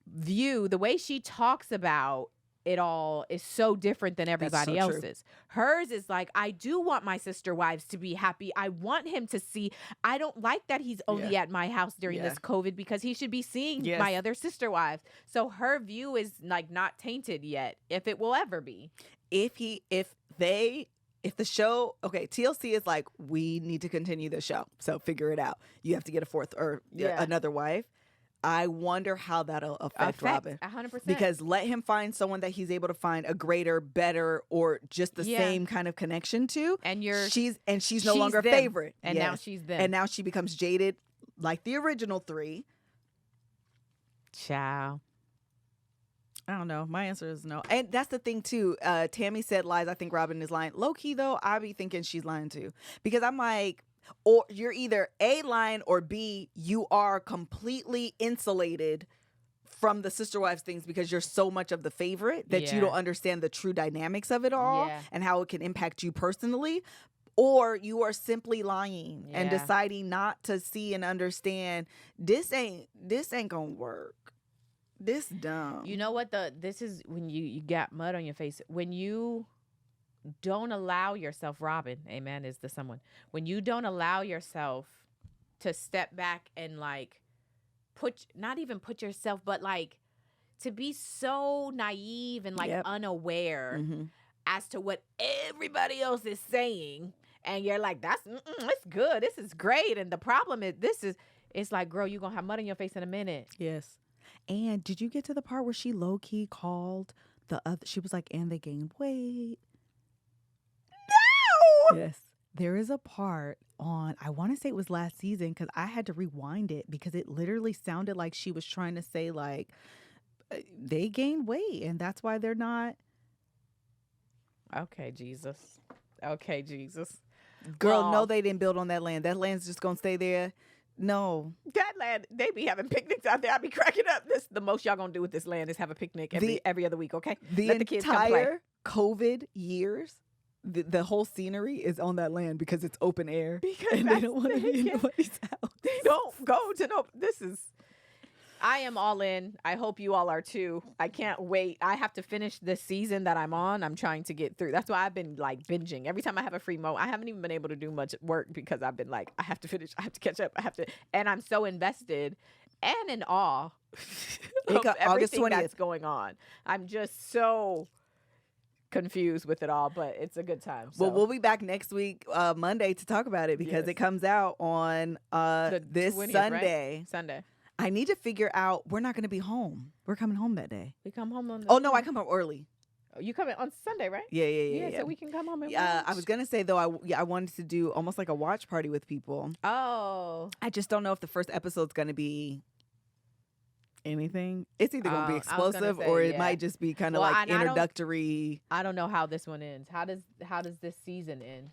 [SPEAKER 2] view, the way she talks about it all is so different than everybody
[SPEAKER 1] so true.
[SPEAKER 2] else's. Hers is like, I do want my sister wives to be happy. I want him to see. I don't like that he's only at my house during this COVID because he should be seeing my other sister wives. So her view is like not tainted yet, if it will ever be.
[SPEAKER 1] If the show, okay, TLC is like, we need to continue the show, so figure it out. You have to get a fourth or another wife. I wonder how that'll affect Robin.
[SPEAKER 2] 100%.
[SPEAKER 1] Because let him find someone that he's able to find a greater, better, or just the same kind of connection to.
[SPEAKER 2] And
[SPEAKER 1] she's no longer a favorite.
[SPEAKER 2] And now she's them.
[SPEAKER 1] And now she becomes jaded like the original three.
[SPEAKER 2] Ciao.
[SPEAKER 1] I don't know. My answer is no. And that's the thing, too. Tammy said lies. I think Robin is lying. Low key, though, I be thinking she's lying, too. Because I'm like, or you're either A, lying, or B, you are completely insulated from the sister wives things because you're so much of the favorite that you don't understand the true dynamics of it all and how it can impact you personally. Or you are simply lying and deciding not to see and understand this ain't gonna work. This dumb.
[SPEAKER 2] You know what? This is when you got mud on your face. When you don't allow yourself, Robin, amen, is the someone. When you don't allow yourself to step back and like not even put yourself, but like to be so naive and like unaware as to what everybody else is saying. And you're like, it's good. This is great. And the problem is it's like, girl, you're going to have mud on your face in a minute.
[SPEAKER 1] Yes. And did you get to the part where she low-key called the other? She was like, and they gained weight. No! Yes. There is a part on, I want to say it was last season because I had to rewind it because it literally sounded like she was trying to say like, they gained weight and that's why they're not.
[SPEAKER 2] Okay, Jesus.
[SPEAKER 1] Girl, no, they didn't build on that land. That land's just going to stay there. No.
[SPEAKER 2] That land, they be having picnics out there. I be cracking up. This the most y'all gonna do with this land is have a picnic every other week, okay?
[SPEAKER 1] Let the kids come play. COVID years, the whole scenery is on that land because it's open air.
[SPEAKER 2] Because
[SPEAKER 1] and they don't want to be in nobody's house.
[SPEAKER 2] They don't go to I am all in. I hope you all are too. I can't wait. I have to finish this season that I'm on. I'm trying to get through. That's why I've been like binging. Every time I have a free moment, I haven't even been able to do much work because I've been like, I have to finish. I have to catch up. And I'm so invested and in awe of everything that's going on. I'm just so confused with it all, but it's a good time. So.
[SPEAKER 1] Well, we'll be back next week, Monday, to talk about it because it comes out on this 20th, Sunday.
[SPEAKER 2] Right? Sunday.
[SPEAKER 1] I need to figure out, we're not going to be home. We're coming home that day.
[SPEAKER 2] We come home on
[SPEAKER 1] no, I come home early.
[SPEAKER 2] Oh, you come in on Sunday, right?
[SPEAKER 1] Yeah.
[SPEAKER 2] So we can come home and
[SPEAKER 1] I was going to say, though, I wanted to do almost like a watch party with people.
[SPEAKER 2] Oh.
[SPEAKER 1] I just don't know if the first episode's going to be anything. It's either going to be explosive or it might just be kind of like introductory.
[SPEAKER 2] I don't know how this one ends. How does this season end?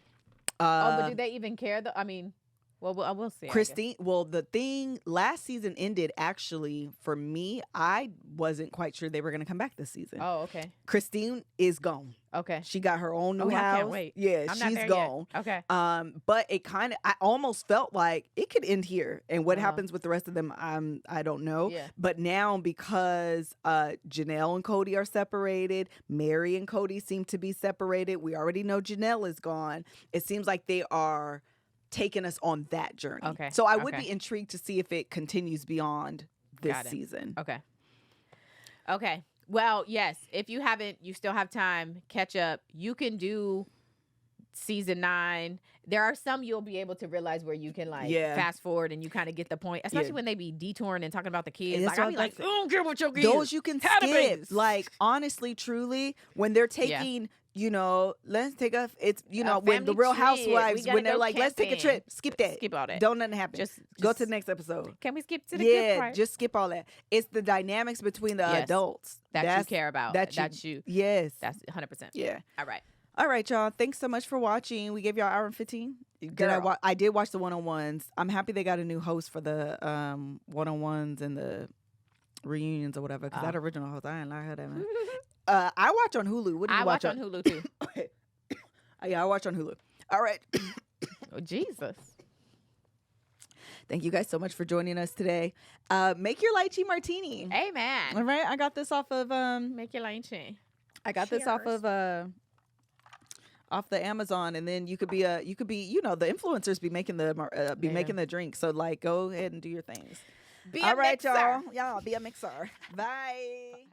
[SPEAKER 2] But do they even care, though? I mean... Well, we'll see.
[SPEAKER 1] Christine, the thing last season ended actually for me. I wasn't quite sure they were going to come back this season.
[SPEAKER 2] Oh, okay.
[SPEAKER 1] Christine is gone.
[SPEAKER 2] Okay.
[SPEAKER 1] She got her own new house.
[SPEAKER 2] I can't wait.
[SPEAKER 1] Yeah, she's gone.
[SPEAKER 2] Yet. Okay.
[SPEAKER 1] But it I almost felt like it could end here. And what happens with the rest of them, I don't know.
[SPEAKER 2] Yeah.
[SPEAKER 1] But now because Janelle and Cody are separated, Mary and Cody seem to be separated. We already know Janelle is gone. It seems like they are taking us on that journey.
[SPEAKER 2] Okay.
[SPEAKER 1] So I would be intrigued to see if it continues beyond this season.
[SPEAKER 2] Okay. Well, yes, if you haven't, you still have time, catch up. You can do season 9. There are some you'll be able to realize where you can fast forward and you kind of get the point, especially when they be detouring and talking about the kids. Like, I be like, I don't care what your kids.
[SPEAKER 1] Those you can skip. Like, honestly, truly, when they're taking... You know, let's take it's, when the Real Housewives, when they're like, let's take a trip, skip that.
[SPEAKER 2] Skip all that.
[SPEAKER 1] Don't nothing happen. Just go to the next episode.
[SPEAKER 2] Can we skip to the good part?
[SPEAKER 1] Just skip all that. It's the dynamics between the adults.
[SPEAKER 2] That you care about. That's you.
[SPEAKER 1] Yes.
[SPEAKER 2] That's 100%.
[SPEAKER 1] Yeah.
[SPEAKER 2] All right,
[SPEAKER 1] y'all. Thanks so much for watching. We gave y'all an hour and 15. I did watch the one-on-ones. I'm happy they got a new host for the one-on-ones and the reunions or whatever, because that original host, I ain't like her that man. I watch on Hulu. What do you watch
[SPEAKER 2] on Hulu too?
[SPEAKER 1] Yeah, I watch on Hulu. All right.
[SPEAKER 2] Oh, Jesus.
[SPEAKER 1] Thank you guys so much for joining us today. Make your lychee martini.
[SPEAKER 2] Amen.
[SPEAKER 1] All right, I got this off of
[SPEAKER 2] Make your lychee.
[SPEAKER 1] I got this off of off the Amazon, and then you could be the influencers be making making the drink. So like, go ahead and do your things.
[SPEAKER 2] Be
[SPEAKER 1] All
[SPEAKER 2] a
[SPEAKER 1] right,
[SPEAKER 2] mixer.
[SPEAKER 1] y'all, be a mixer. Bye.